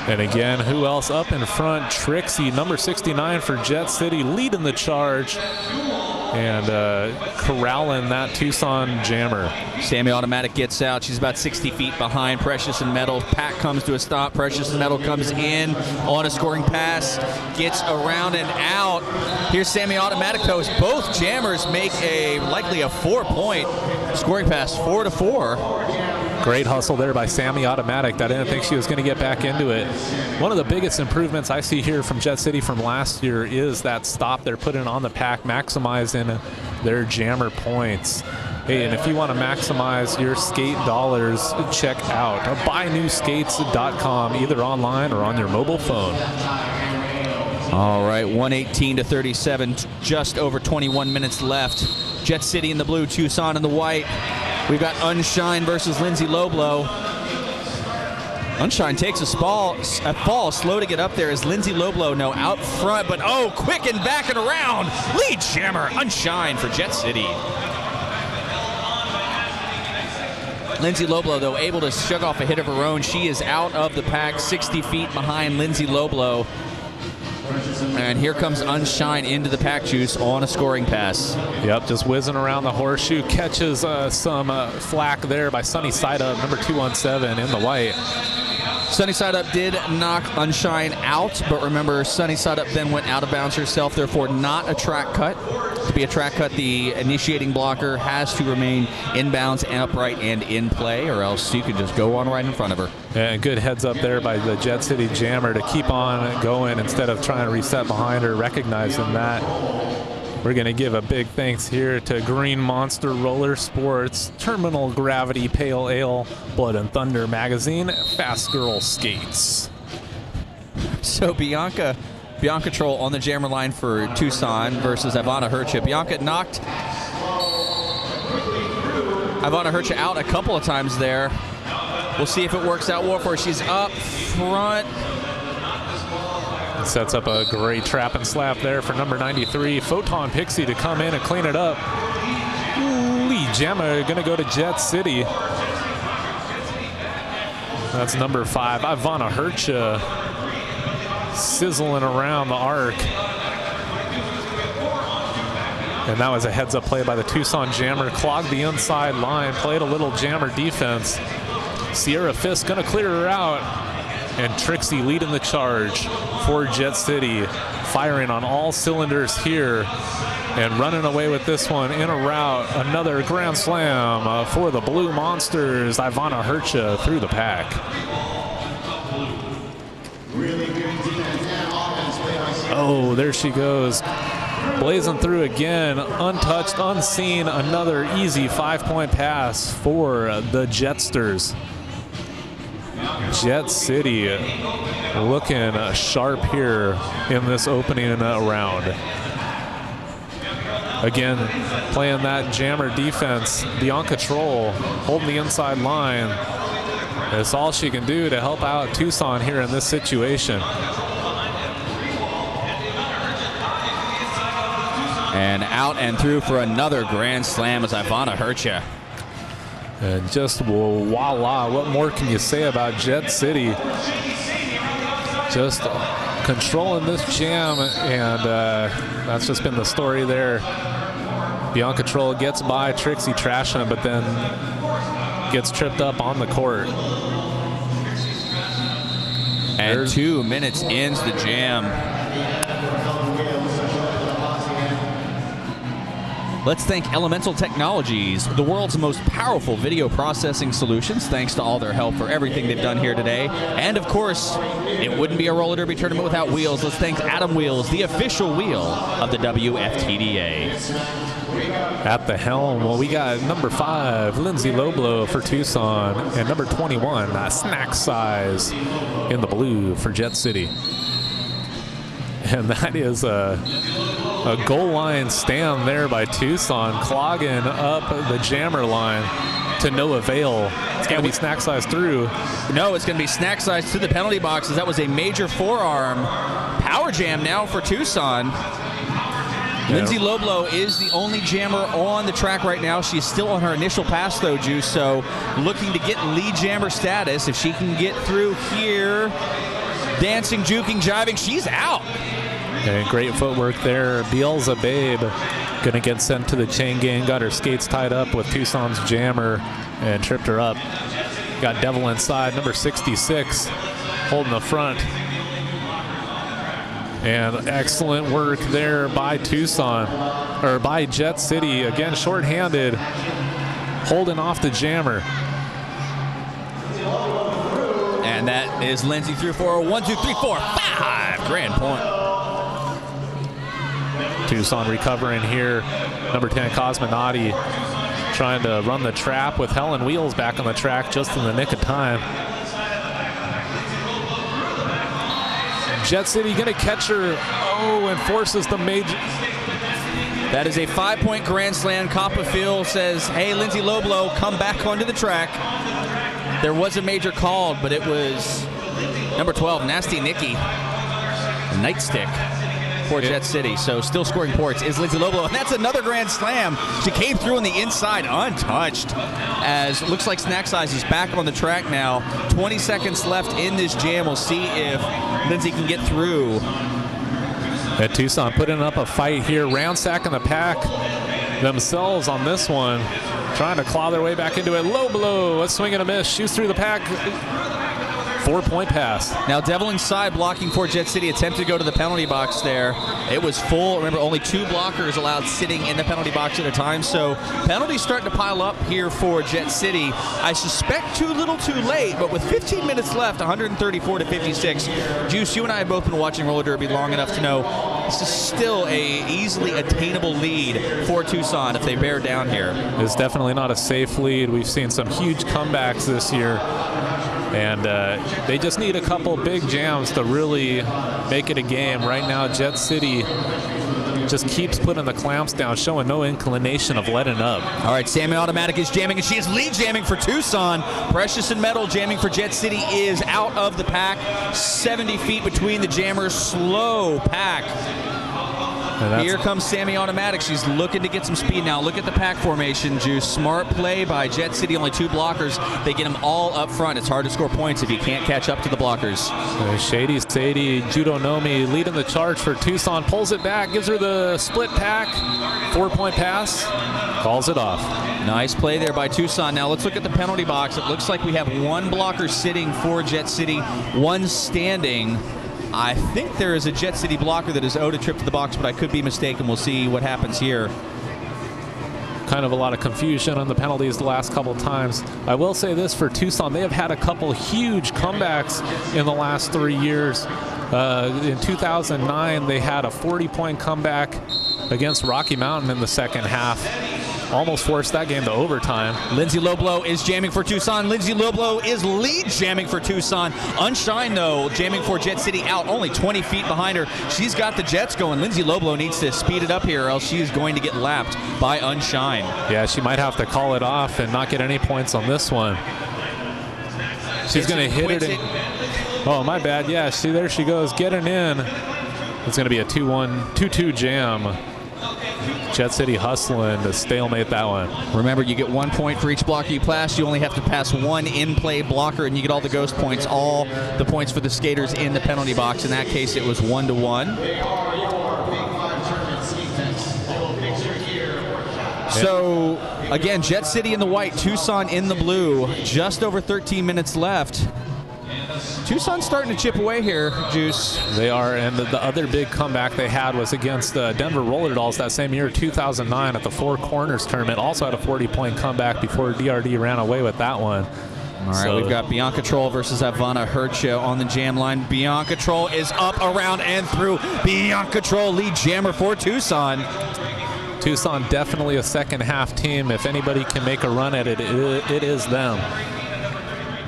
And again, who else up in front? Trixie, number 69 for Jet City, leading the charge and corralling that Tucson jammer. Sammy Automatic gets out. She's about 60 feet behind Precious and Metal. Pack comes to a stop. Precious and Metal comes in on a scoring pass, gets around and out. Here's Sammy Automatic, though. Both jammers make likely a 4-point scoring pass, 4-4. Great hustle there by Sammy Automatic. I didn't think she was going to get back into it. One of the biggest improvements I see here from Jet City from last year is that stop they're putting on the pack, maximizing their jammer points. Hey, and if you want to maximize your skate dollars, check out buynewskates.com, either online or on your mobile phone. All right, 118-37, just over 21 minutes left. Jet City in the blue, Tucson in the white. We've got Unshine versus Lindsay Loblo. Unshine takes a fall, slow to get up there as Lindsay Loblo out front, but quick and back and around. Lead jammer, Unshine for Jet City. Lindsay Loblo, though, able to shrug off a hit of her own. She is out of the pack, 60 feet behind Lindsay Loblo. And here comes Unshine into the pack juice on a scoring pass. Yep, just whizzing around the horseshoe. Catches some flack there by Sunny Side Up, number 217 in the white. Sunny Side Up did knock Unshine out, but remember, Sunny Side Up then went out of bounds herself, therefore not a track cut. To be a track cut, the initiating blocker has to remain inbounds, upright, and in play, or else you can just go on right in front of her. And good heads up there by the Jet City jammer to keep on going instead of trying to reset behind her, recognizing that. We're going to give a big thanks here to Green Monster Roller Sports, Terminal Gravity Pale Ale, Blood and Thunder Magazine, Fast Girl Skates. So Bianca Troll on the jammer line for Tucson versus Ivana Hercha. Bianca knocked Ivana Hercha out a couple of times there. We'll see if it works out well for her. She's up front. Sets up a great trap and slap there for number 93, Photon Pixie, to come in and clean it up. Lead jammer going to go to Jet City. That's number 5, Ivana Hercha, sizzling around the arc. And that was a heads-up play by the Tucson jammer. Clogged the inside line, played a little jammer defense. Sierra Fisk going to clear her out. And Trixie leading the charge for Jet City, firing on all cylinders here and running away with this one in a rout. Another grand slam for the Blue Monsters. Ivana Hercha through the pack. Oh, there she goes. Blazing through again, untouched, unseen. Another easy 5-point pass for the Jetsters. Jet City looking sharp here in this opening round. Again, playing that jammer defense. Bianca Troll holding the inside line. That's all she can do to help out Tucson here in this situation. And out and through for another grand slam as Ivana Hurcha. And just voila, what more can you say about Jet City? Just controlling this jam, and that's just been the story there. Beyond Control gets by Trixie Trasham, but then gets tripped up on the court. And 2 minutes ends the jam. Let's thank Elemental Technologies, the world's most powerful video processing solutions. Thanks to all their help for everything they've done here today. And of course, it wouldn't be a roller derby tournament without wheels. Let's thank Adam Wheels, the official wheel of the WFTDA. At the helm, well, we got number 5, Lindsay Loblow for Tucson, and number 21, Snack Size in the blue for Jet City. And that is a goal line stand there by Tucson, clogging up the jammer line to no avail. It's going to be Snack Size through. No, it's going to be Snack Size to the penalty boxes. That was a major forearm. Power jam now for Tucson. Lindsay Loblow is the only jammer on the track right now. She's still on her initial pass, though, Juice, so looking to get lead jammer status. If she can get through here, dancing, juking, jiving, she's out. And great footwork there. Beelzebub going to get sent to the chain gang. Got her skates tied up with Tucson's jammer and tripped her up. Got Devil inside, number 66, holding the front. And excellent work there by Tucson, or by Jet City. Again, shorthanded, holding off the jammer. And that is Lindsay through for 1, 2, 3, 4, 5. Grand point. Tucson recovering here. Number 10, Cosmonauti, trying to run the trap with Helen Wheels back on the track just in the nick of time. Jet City gonna catch her, and forces the major. That is a 5-point grand slam. Copperfield says, hey, Lindsay Loblow, come back onto the track. There was a major called, but it was number 12, Nasty Nikki, Nightstick for Jet City. So still scoring points is Lindsay Loblow, and that's another grand slam. She came through on the inside untouched, as it looks like Snack Size is back on the track now. 20 seconds left in this jam. We'll see if Lindsay can get through. At Tucson putting up a fight here, ransacking the pack themselves on this one, trying to claw their way back into it. Loblow, a swing and a miss, shoots through the pack. 4-point pass. Now Devil inside blocking for Jet City, attempted to go to the penalty box there. It was full. Remember, only 2 blockers allowed sitting in the penalty box at a time, so penalties starting to pile up here for Jet City. I suspect too little too late, but with 15 minutes left, 134-56. Juice, you and I have both been watching roller derby long enough to know this is still a easily attainable lead for Tucson if they bear down here. It's definitely not a safe lead. We've seen some huge comebacks this year. And they just need a couple big jams to really make it a game. Right now, Jet City just keeps putting the clamps down, showing no inclination of letting up. All right, Sammy Automatic is jamming, and she is lead jamming for Tucson. Precious and Metal jamming for Jet City is out of the pack. 70 feet between the jammers, slow pack. Here comes Sammy Automatic. She's looking to get some speed now. Look at the pack formation, Juice. Smart play by Jet City. Only 2 blockers. They get them all up front. It's hard to score points if you can't catch up to the blockers. Shady Sadie Judonomi leading the charge for Tucson. Pulls it back, gives her the split pack. 4-point pass. Calls it off. Nice play there by Tucson. Now let's look at the penalty box. It looks like we have 1 blocker sitting for Jet City, 1 standing. I think there is a Jet City blocker that is owed a trip to the box, but I could be mistaken. We'll see what happens here. Kind of a lot of confusion on the penalties the last couple times. I will say this for Tucson, they have had a couple huge comebacks in the last 3 years. In 2009, they had a 40-point comeback against Rocky Mountain in the second half. Almost forced that game to overtime. Lindsay Loblow is jamming for Tucson. Lindsay Loblow is lead jamming for Tucson. Unshine, though, jamming for Jet City out, only 20 feet behind her. She's got the Jets going. Lindsay Loblow needs to speed it up here, or else she is going to get lapped by Unshine. Yeah, she might have to call it off and not get any points on this one. She's going to hit it. Oh, my bad. Yeah, see, there she goes, getting in. It's going to be a 2-1, 2-2 jam. Jet City hustling to stalemate that one. Remember, you get 1 point for each blocker you pass. You only have to pass one in-play blocker, and you get all the ghost points, all the points for the skaters in the penalty box. In that case, it was 1-1. So, again, Jet City in the white, Tucson in the blue. Just over 13 minutes left. Tucson's starting to chip away here, Juice. They are, and the other big comeback they had was against Denver Roller Dolls that same year, 2009, at the Four Corners tournament. Also had a 40-point comeback before DRD ran away with that one. All right, we've got Bianca Troll versus Ivana Hercha on the jam line. Bianca Troll is up, around, and through. Bianca Troll, lead jammer for Tucson. Tucson definitely a second-half team. If anybody can make a run at it, it is them.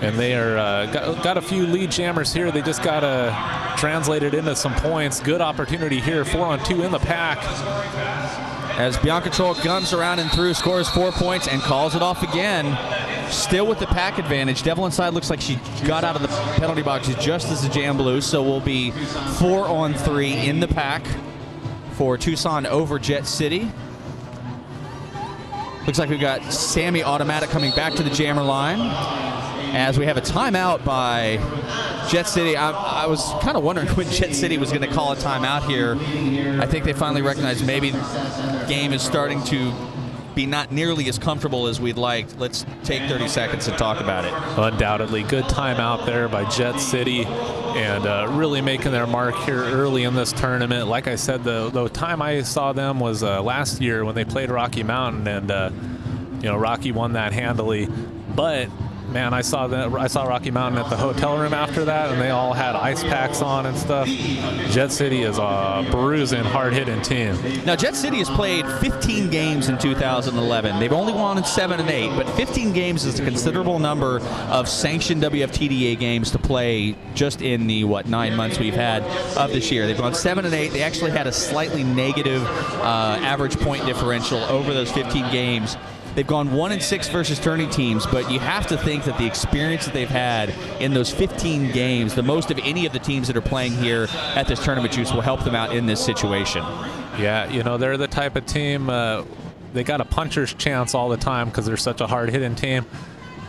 And they are got a few lead jammers here. They just got to translate it into some points. Good opportunity here, 4-on-2 in the pack. As Bianca Troll guns around and through, scores 4 points and calls it off again. Still with the pack advantage. Devil Inside looks like she got out of the penalty box just as the jam blew, so we'll be 4-on-3 in the pack for Tucson over Jet City. Looks like we've got Sammy Automatic coming back to the jammer line. As we have a timeout by Jet City. I was kind of wondering when Jet City was going to call a timeout here. I think they finally recognized maybe the game is starting to be not nearly as comfortable as we'd like. Let's take 30 seconds to talk about it. Undoubtedly. Good timeout there by Jet City, and really making their mark here early in this tournament. Like I said, the time I saw them was last year when they played Rocky Mountain, and Rocky won that handily. But man, I saw Rocky Mountain at the hotel room after that, and they all had ice packs on and stuff. Jet City is a bruising, hard-hitting team. Now, Jet City has played 15 games in 2011. They've only won 7 and 8, but 15 games is a considerable number of sanctioned WFTDA games to play just in the 9 months we've had of this year. They've gone 7 and 8. They actually had a slightly negative average point differential over those 15 games. They've gone 1 and 6 versus tourney teams, but you have to think that the experience that they've had in those 15 games, the most of any of the teams that are playing here at this tournament, Juice, will help them out in this situation. Yeah, they're the type of team, they got a puncher's chance all the time because they're such a hard-hitting team.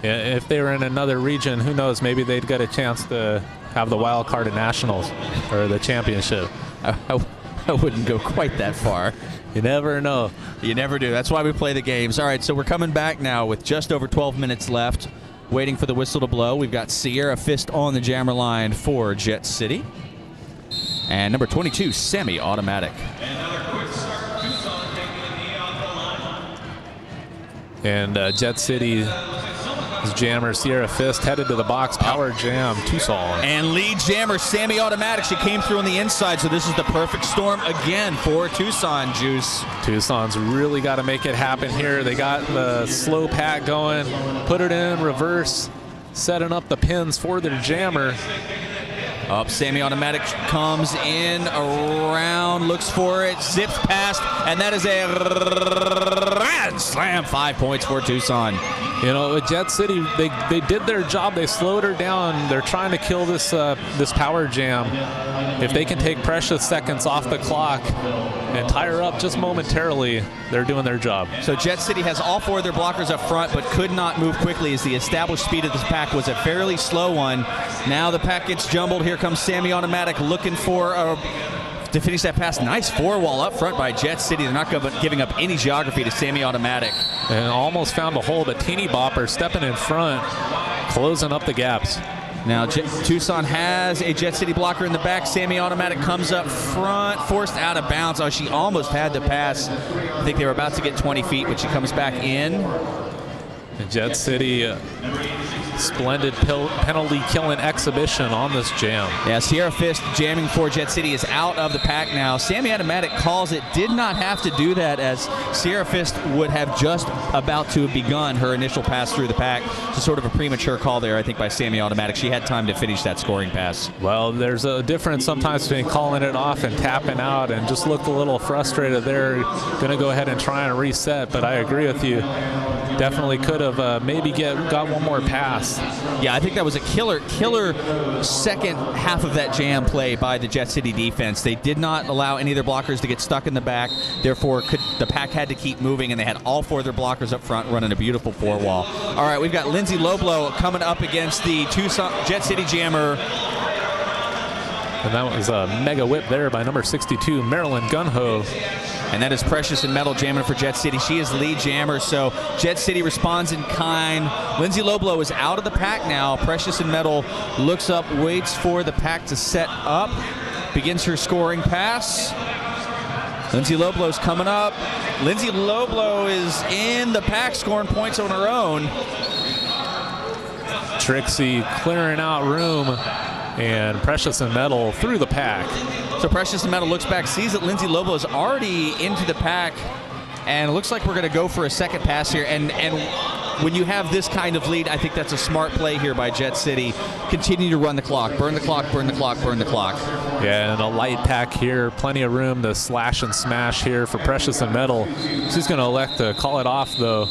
If they were in another region, who knows, maybe they'd get a chance to have the wild card at Nationals or the championship. I wouldn't go quite that far. You never know. You never do. That's why we play the games. All right, so we're coming back now with just over 12 minutes left, waiting for the whistle to blow. We've got Sierra Fist on the jammer line for Jet City. And number 22, Semi-Automatic. And Jet City jammer Sierra Fist headed to the box. Power jam Tucson. And lead jammer Sammy Automatic. She came through on the inside, so this is the perfect storm again for Tucson, Juice. Tucson's really got to make it happen here. They got the slow pack going, put it in reverse, setting up the pins for their jammer. Up, Sammy Automatic comes in, around, looks for it, zips past, and that is a grand slam. 5 points for Tucson. With Jet City, they did their job. They slowed her down. They're trying to kill this power jam. If they can take precious seconds off the clock and tie her up just momentarily, they're doing their job. So Jet City has all 4 of their blockers up front, but could not move quickly as the established speed of this pack was a fairly slow one. Now the pack gets jumbled. Here comes Sammy Automatic looking for to finish that pass. Nice 4-wall up front by Jet City. They're not giving up any geography to Sammy Automatic. And almost found a hole, but Teeny Bopper stepping in front, closing up the gaps. Now Tucson has a Jet City blocker in the back. Sammy Automatic comes up front, forced out of bounds. Oh, she almost had the pass. I think they were about to get 20 feet, but she comes back in. And Jet City, splendid penalty killing exhibition on this jam. Yeah, Sierra Fist jamming for Jet City is out of the pack now. Sammy Automatic calls it. Did not have to do that, as Sierra Fist would have just about to have begun her initial pass through the pack. So sort of a premature call there, I think, by Sammy Automatic. She had time to finish that scoring pass. Well, there's a difference sometimes between calling it off and tapping out, and just looked a little frustrated there. Going to go ahead and try and reset, but I agree with you. definitely could have maybe got one more pass. Yeah, I think that was a killer second half of that jam play by the Jet City defense. They did not allow any of their blockers to get stuck in the back. Therefore, the pack had to keep moving, and they had all 4 of their blockers up front running a beautiful 4-wall. All right, we've got Lindsay Loblow coming up against the Tucson Jet City jammer. And that was a mega whip there by number 62, Marilyn Gunho. And that is Precious and Metal jamming for Jet City. She is lead jammer, so Jet City responds in kind. Lindsay Loblow is out of the pack now. Precious and Metal looks up, waits for the pack to set up, begins her scoring pass. Lindsay Loblow's coming up. Lindsay Loblow is in the pack, scoring points on her own. Trixie clearing out room, and Precious and Metal through the pack. So Precious and Metal looks back, sees that Lindsay Loblow is already into the pack, and it looks like we're going to go for a second pass here. And when you have this kind of lead, I think that's a smart play here by Jet City. Continue to run the clock. Burn the clock, burn the clock, burn the clock. Yeah, and a light pack here. Plenty of room to slash and smash here for Precious and Metal. She's going to elect to call it off, though,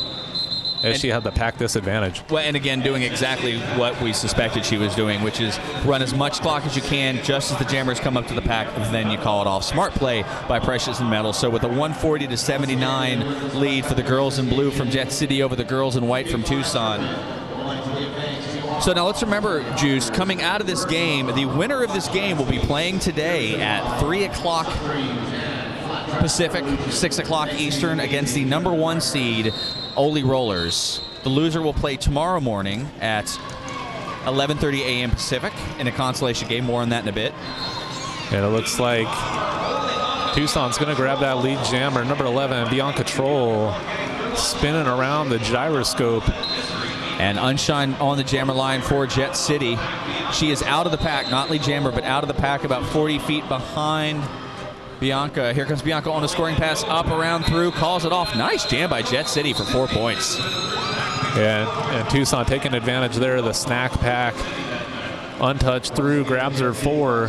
as she had the pack disadvantage. Well, and again, doing exactly what we suspected she was doing, which is run as much clock as you can just as the jammers come up to the pack, then you call it off. Smart play by Precious and Metal. So with a 140-79 lead for the girls in blue from Jet City over the girls in white from Tucson. So now let's remember, Juice, coming out of this game, the winner of this game will be playing today at 3 o'clock Pacific, 6 o'clock Eastern against the number 1 seed, Ole Rollers. The loser will play tomorrow morning at 11:30 a.m. Pacific in a consolation game. More on that in a bit. And it looks like Tucson's going to grab that lead jammer, number 11, Bianca Troll, spinning around the gyroscope. And Unshine on the jammer line for Jet City. She is out of the pack, not lead jammer, but out of the pack, about 40 feet behind Bianca. Here comes Bianca on a scoring pass, up, around, through, calls it off. Nice jam by Jet City for 4 points. And Tucson taking advantage there of the snack pack. Untouched through, grabs her 4.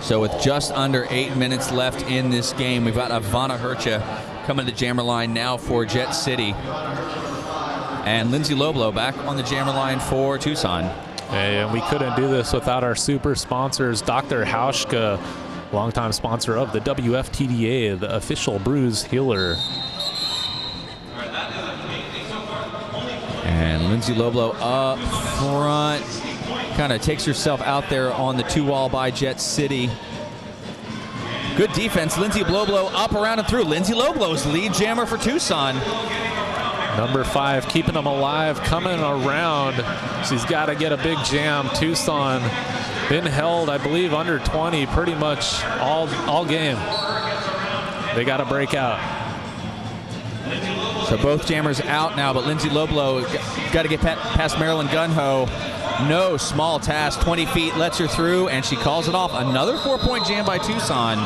So with just under 8 minutes left in this game, we've got Ivana Hercha coming to the jammer line now for Jet City. And Lindsay Loblow back on the jammer line for Tucson. And we couldn't do this without our super sponsors, Dr. Hauschka, longtime sponsor of the WFTDA, the official bruise healer. And Lindsay Loblow up front, kind of takes herself out there on the 2-wall by Jet City. Good defense. Lindsay Loblow up, around, and through. Lindsay Loblow's lead jammer for Tucson. Number 5 keeping them alive, coming around. She's got to get a big jam. Tucson been held, I believe, under 20 pretty much all game. They got to break out. So both jammers out now, but Lindsay Loblow got to get past Marilyn Gunho. No small task, 20 feet, lets her through, and she calls it off. Another 4-point jam by Tucson.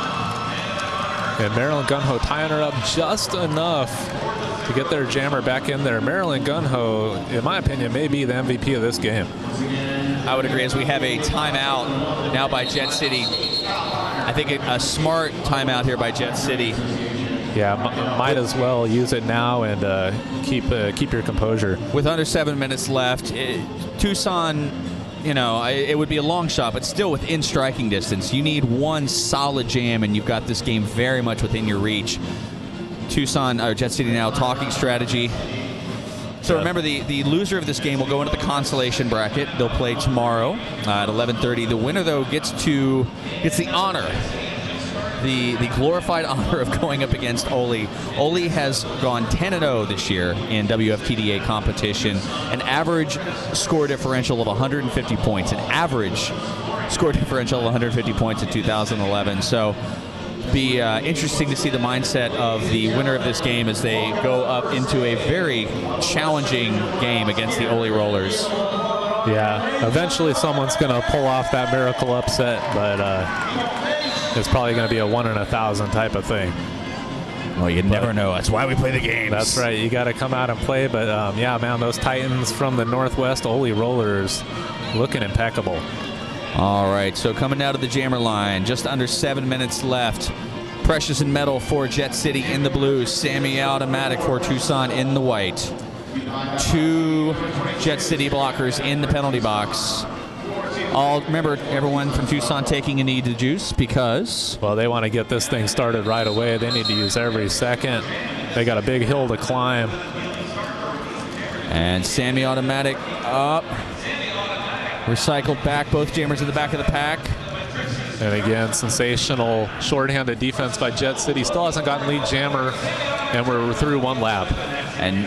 And Marilyn Gunho tying her up just enough to get their jammer back in there. Marilyn Gunho, in my opinion, may be the MVP of this game. I would agree, as we have a timeout now by Jet City. I think a smart timeout here by Jet City. Yeah, might as well use it now and keep your composure. With under 7 minutes left, Tucson, you know, it would be a long shot, but still within striking distance. You need one solid jam, and you've got this game very much within your reach. Tucson, or Jet City now, talking strategy. So remember, the loser of this game will go into the consolation bracket. They'll play tomorrow at 11:30. The winner, though, gets the honor, the glorified honor of going up against Ole. Ole has gone 10-0 this year in WFTDA competition. An average score differential of 150 points. An average score differential of 150 points in 2011. So be interesting to see the mindset of the winner of this game as they go up into a very challenging game against the Ole Rollers. Yeah, eventually someone's going to pull off that miracle upset, but it's probably going to be a 1 in 1,000 type of thing. Well, you never know. That's why we play the games. That's right. You got to come out and play. But, yeah, man, those Titans from the Northwest Ole Rollers looking impeccable. All right, so coming out of the jammer line, just under 7 minutes left. Precious and Metal for Jet City in the blue. Semi-automatic for Tucson in the white. 2 Jet City blockers in the penalty box. All remember, everyone from Tucson taking a knee to juice because, well, they want to get this thing started right away. They need to use every second. They got a big hill to climb. And semi-automatic up. Recycled back. Both jammers in the back of the pack. And again, sensational shorthanded defense by Jet City. Still hasn't gotten lead jammer, and we're through 1 lap. And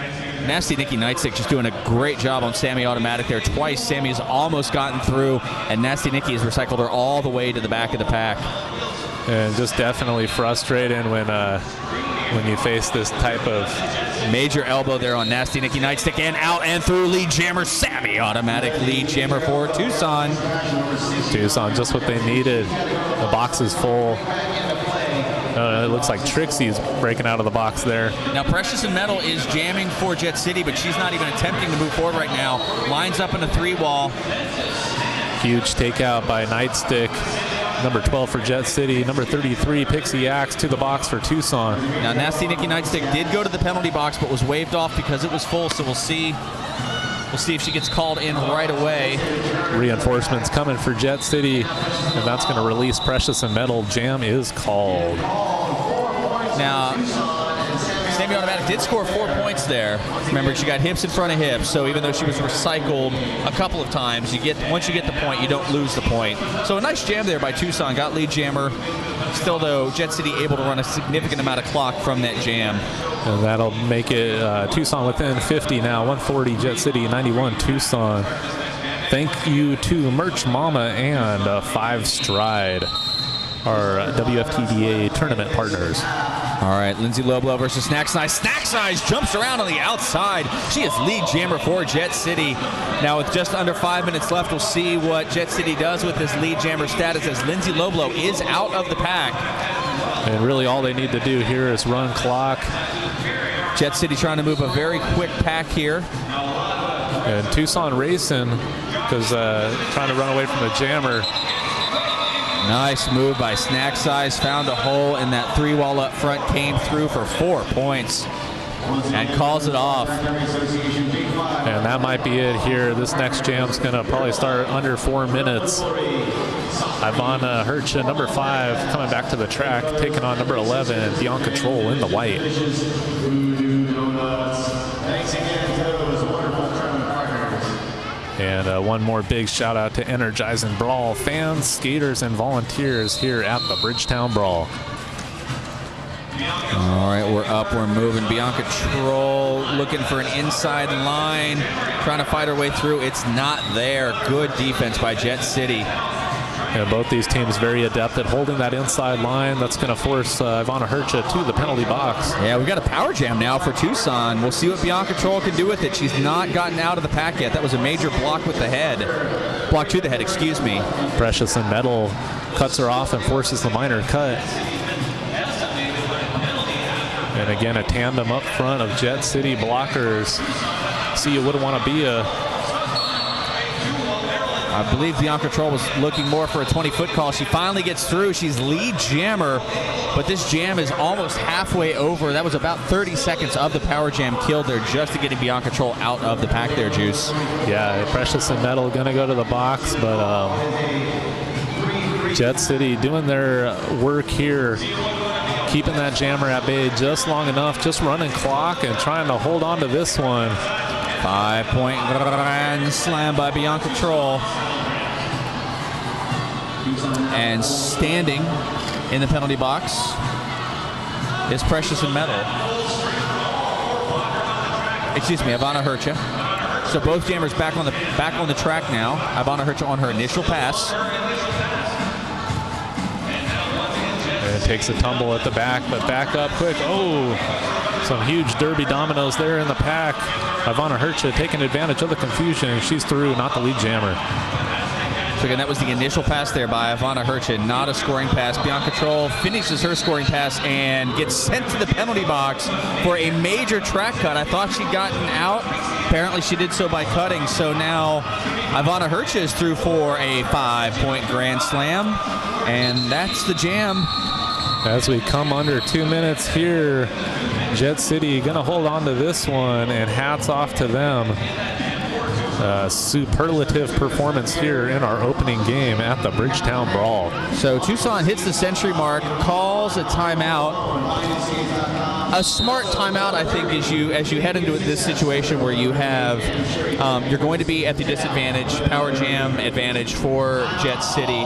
Nasty Nikki Nightstick just doing a great job on Semi-automatic there. Twice Sammy's almost gotten through, and Nasty Nikki has recycled her all the way to the back of the pack. And just definitely frustrating when you face this type of major elbow there on Nasty Nikki Nightstick, and out and through lead jammer. Semi-automatic lead jammer for Tucson. Tucson, just what they needed. The box is full. It looks like Trixie's breaking out of the box there. Now Precious and Metal is jamming for Jet City, but she's not even attempting to move forward right now. Lines up in a 3-wall. Huge takeout by Nightstick. Number 12 for Jet City. Number 33, Pixie Axe, to the box for Tucson. Now Nasty Nikki Nightstick did go to the penalty box, but was waved off because it was full, so we'll see. We'll see if she gets called in right away. Reinforcements coming for Jet City, and that's going to release Precious and Metal. Jam is called. Now, Semi-automatic did score 4 points there. Remember, she got hips in front of hips, so even though she was recycled a couple of times, once you get the point, you don't lose the point. So a nice jam there by Tucson. Got lead jammer. Still, though, Jet City able to run a significant amount of clock from that jam. And that'll make it Tucson within 50 now. 140 Jet City, 91 Tucson. Thank you to Merch Mama and 5 Stride, our WFTDA tournament partners. All right, Lindsay Loblo versus Snack Size. Snack Size jumps around on the outside. She is lead jammer for Jet City. Now with just under 5 minutes left, we'll see what Jet City does with this lead jammer status as Lindsay Loblo is out of the pack. And really all they need to do here is run clock. Jet City trying to move a very quick pack here. And Tucson racing because trying to run away from the jammer. Nice move by Snack Size. Found a hole in that 3-wall up front. Came through for 4 points and calls it off. And that might be it here. This next jam's going to probably start under 4 minutes. Ivana Hercha, number 5, coming back to the track, taking on number 11, Beyond Control in the white. And one more big shout out to Energizing Brawl fans, skaters, and volunteers here at the Bridgetown Brawl. All right, we're up, we're moving. Beyond Control looking for an inside line, trying to fight her way through. It's not there. Good defense by Jet City. Yeah, both these teams very adept at holding that inside line. That's going to force Ivana Hercha to the penalty box. Yeah, we got a power jam now for Tucson. We'll see what Beyond Control can do with it. She's not gotten out of the pack yet. That was a major block with the head. Block to the head, excuse me. Precious and Metal cuts her off and forces the minor cut. And again, a tandem up front of Jet City blockers. See, you wouldn't want to be a... I believe Beyond Control was looking more for a 20-foot call. She finally gets through. She's lead jammer, but this jam is almost halfway over. That was about 30 seconds of the power jam killed there just to get Beyond Control out of the pack there, Juice. Yeah, Precious and Metal going to go to the box, but Jet City doing their work here, keeping that jammer at bay just long enough, just running clock and trying to hold on to this one. 5-point grand slam by Beyond Control. And standing in the penalty box is Precious and Metal. Excuse me, Ivana Hercha. So both jammers back on the track now. Ivana Hercha on her initial pass. And it takes a tumble at the back, but back up quick. Oh, some huge derby dominoes there in the pack. Ivana Hercha taking advantage of the confusion. She's through, not the lead jammer. So again, that was the initial pass there by Ivana Hercha, not a scoring pass. Beyond Control finishes her scoring pass and gets sent to the penalty box for a major track cut. I thought she'd gotten out. Apparently she did so by cutting. So now Ivana Hercha is through for a 5-point grand slam. And that's the jam. As we come under 2 minutes here, Jet City going to hold on to this one, and hats off to them. Superlative performance here in our opening game at the Bridgetown Brawl. So Tucson hits the century mark, calls a timeout. A smart timeout, I think, as you head into this situation where you have you're going to be at the disadvantage, power jam advantage for Jet City.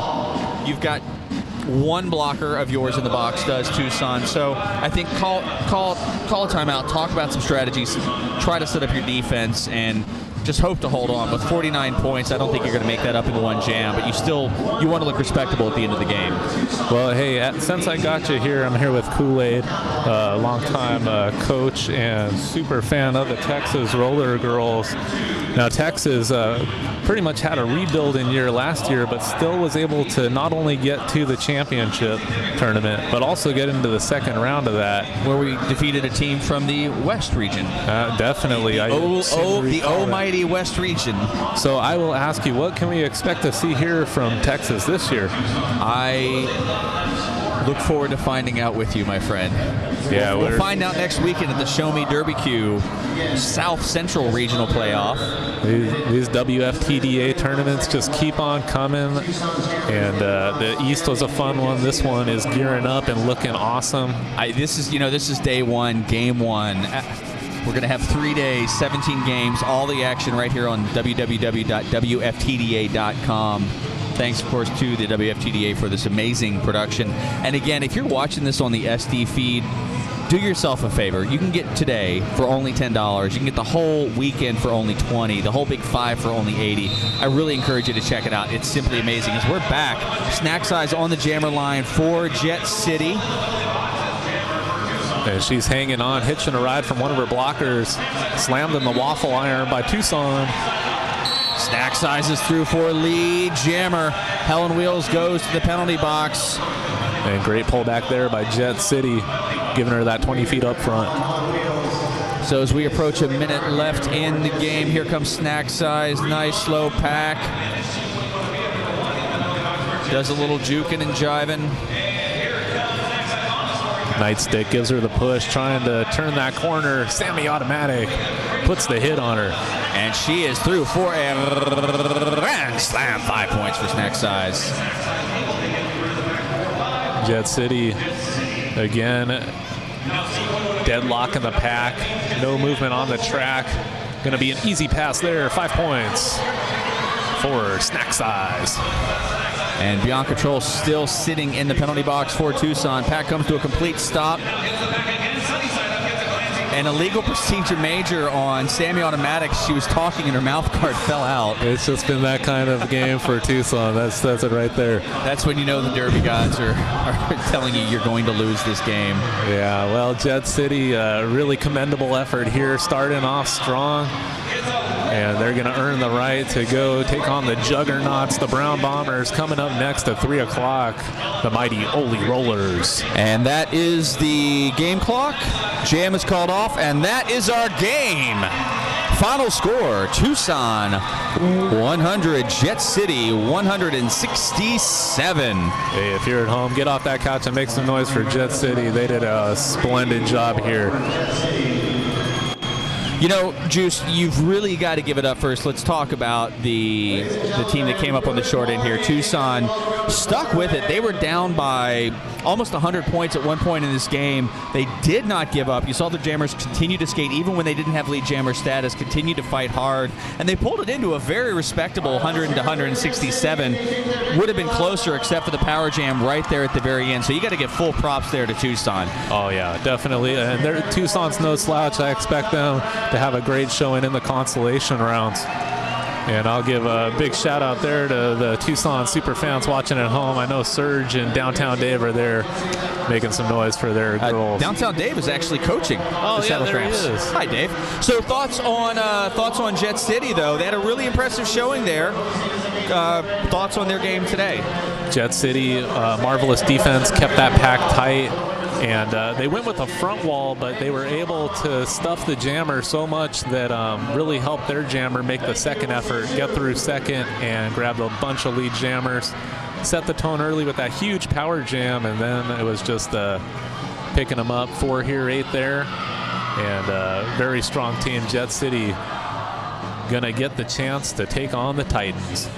You've got one blocker of yours in the box, does Tucson. So I think call a timeout, talk about some strategies, try to set up your defense, and just hope to hold on. With 49 points, I don't think you're going to make that up in one jam, but you want to look respectable at the end of the game. Well, hey, since I got you here, I'm here with Kool-Aid, a longtime coach and super fan of the Texas Roller Girls. Now, Texas pretty much had a rebuilding year last year, but still was able to not only get to the championship tournament, but also get into the second round of that. Where we defeated a team from the West region. Definitely. The almighty West region. So I will ask you, what can we expect to see here from Texas this year? I look forward to finding out with you, my friend. Yeah, we'll find out next weekend at the Show Me Derby Q South Central Regional Playoff. These WFTDA tournaments just keep on coming, and the East was a fun one. This one is gearing up and looking awesome. This is day one, game one. We're going to have 3 days, 17 games, all the action right here on www.wftda.com. Thanks, of course, to the WFTDA for this amazing production. And again, if you're watching this on the SD feed, do yourself a favor. You can get today for only $10. You can get the whole weekend for only $20, the whole Big Five for only $80. I really encourage you to check it out. It's simply amazing. As we're back, snack size on the jammer line for Jet City. And she's hanging on, hitching a ride from one of her blockers. Slammed in the waffle iron by Tucson. Snack sizes through for lead jammer. Helen Wheels goes to the penalty box. And great pullback there by Jet City, giving her that 20 feet up front. So as we approach a minute left in the game, here comes Snack Size. Nice slow pack. Does a little juking and jiving. Nightstick gives her the push, trying to turn that corner. Semi-automatic puts the hit on her. And she is through for a grand slam. 5 points for Snack Size. Jet City, again, deadlock in the pack. No movement on the track. Going to be an easy pass there. 5 points for Snack Size. And Bianca Troll still sitting in the penalty box for Tucson. Pack comes to a complete stop. An illegal procedure major on Sammy Automatic. She was talking and her mouth guard fell out. It's just been that kind of game for Tucson. That's it right there. That's when you know the Derby gods are telling you you're going to lose this game. Yeah, well, Jet City, really commendable effort here, starting off strong. And they're going to earn the right to go take on the Juggernauts, the Brown Bombers, coming up next at 3 o'clock, the mighty Ole Rollers. And that is the game clock. Jam is called off, and that is our game. Final score, Tucson 100, Jet City 167. Hey, if you're at home, get off that couch and make some noise for Jet City. They did a splendid job here. You know, Juice, you've really got to give it up first. Let's talk about the team that came up on the short end here. Tucson stuck with it. They were down by almost 100 points at one point in this game. They did not give up. You saw the Jammers continue to skate even when they didn't have lead jammer status, continue to fight hard, and they pulled it into a very respectable 100 to 167. Would have been closer except for the power jam right there at the very end. So you got to give full props there to Tucson. Oh, yeah, definitely. And Tucson's no slouch. I expect them to have a great showing in the consolation rounds. And I'll give a big shout out there to the Tucson super fans watching at home. I know Serge and Downtown Dave are there making some noise for their girls. Downtown Dave is actually coaching. Oh, yeah, there he is. Hi, Dave. So thoughts on Jet City, though? They had a really impressive showing there. Thoughts on their game today? Jet City, marvelous defense, kept that pack tight. And they went with a front wall, but they were able to stuff the jammer so much that really helped their jammer make the second effort, get through second, and grab a bunch of lead jammers. set the tone early with that huge power jam, and then it was just picking them up 4 here, 8 there. And very strong team. Jet City gonna get the chance to take on the Titans.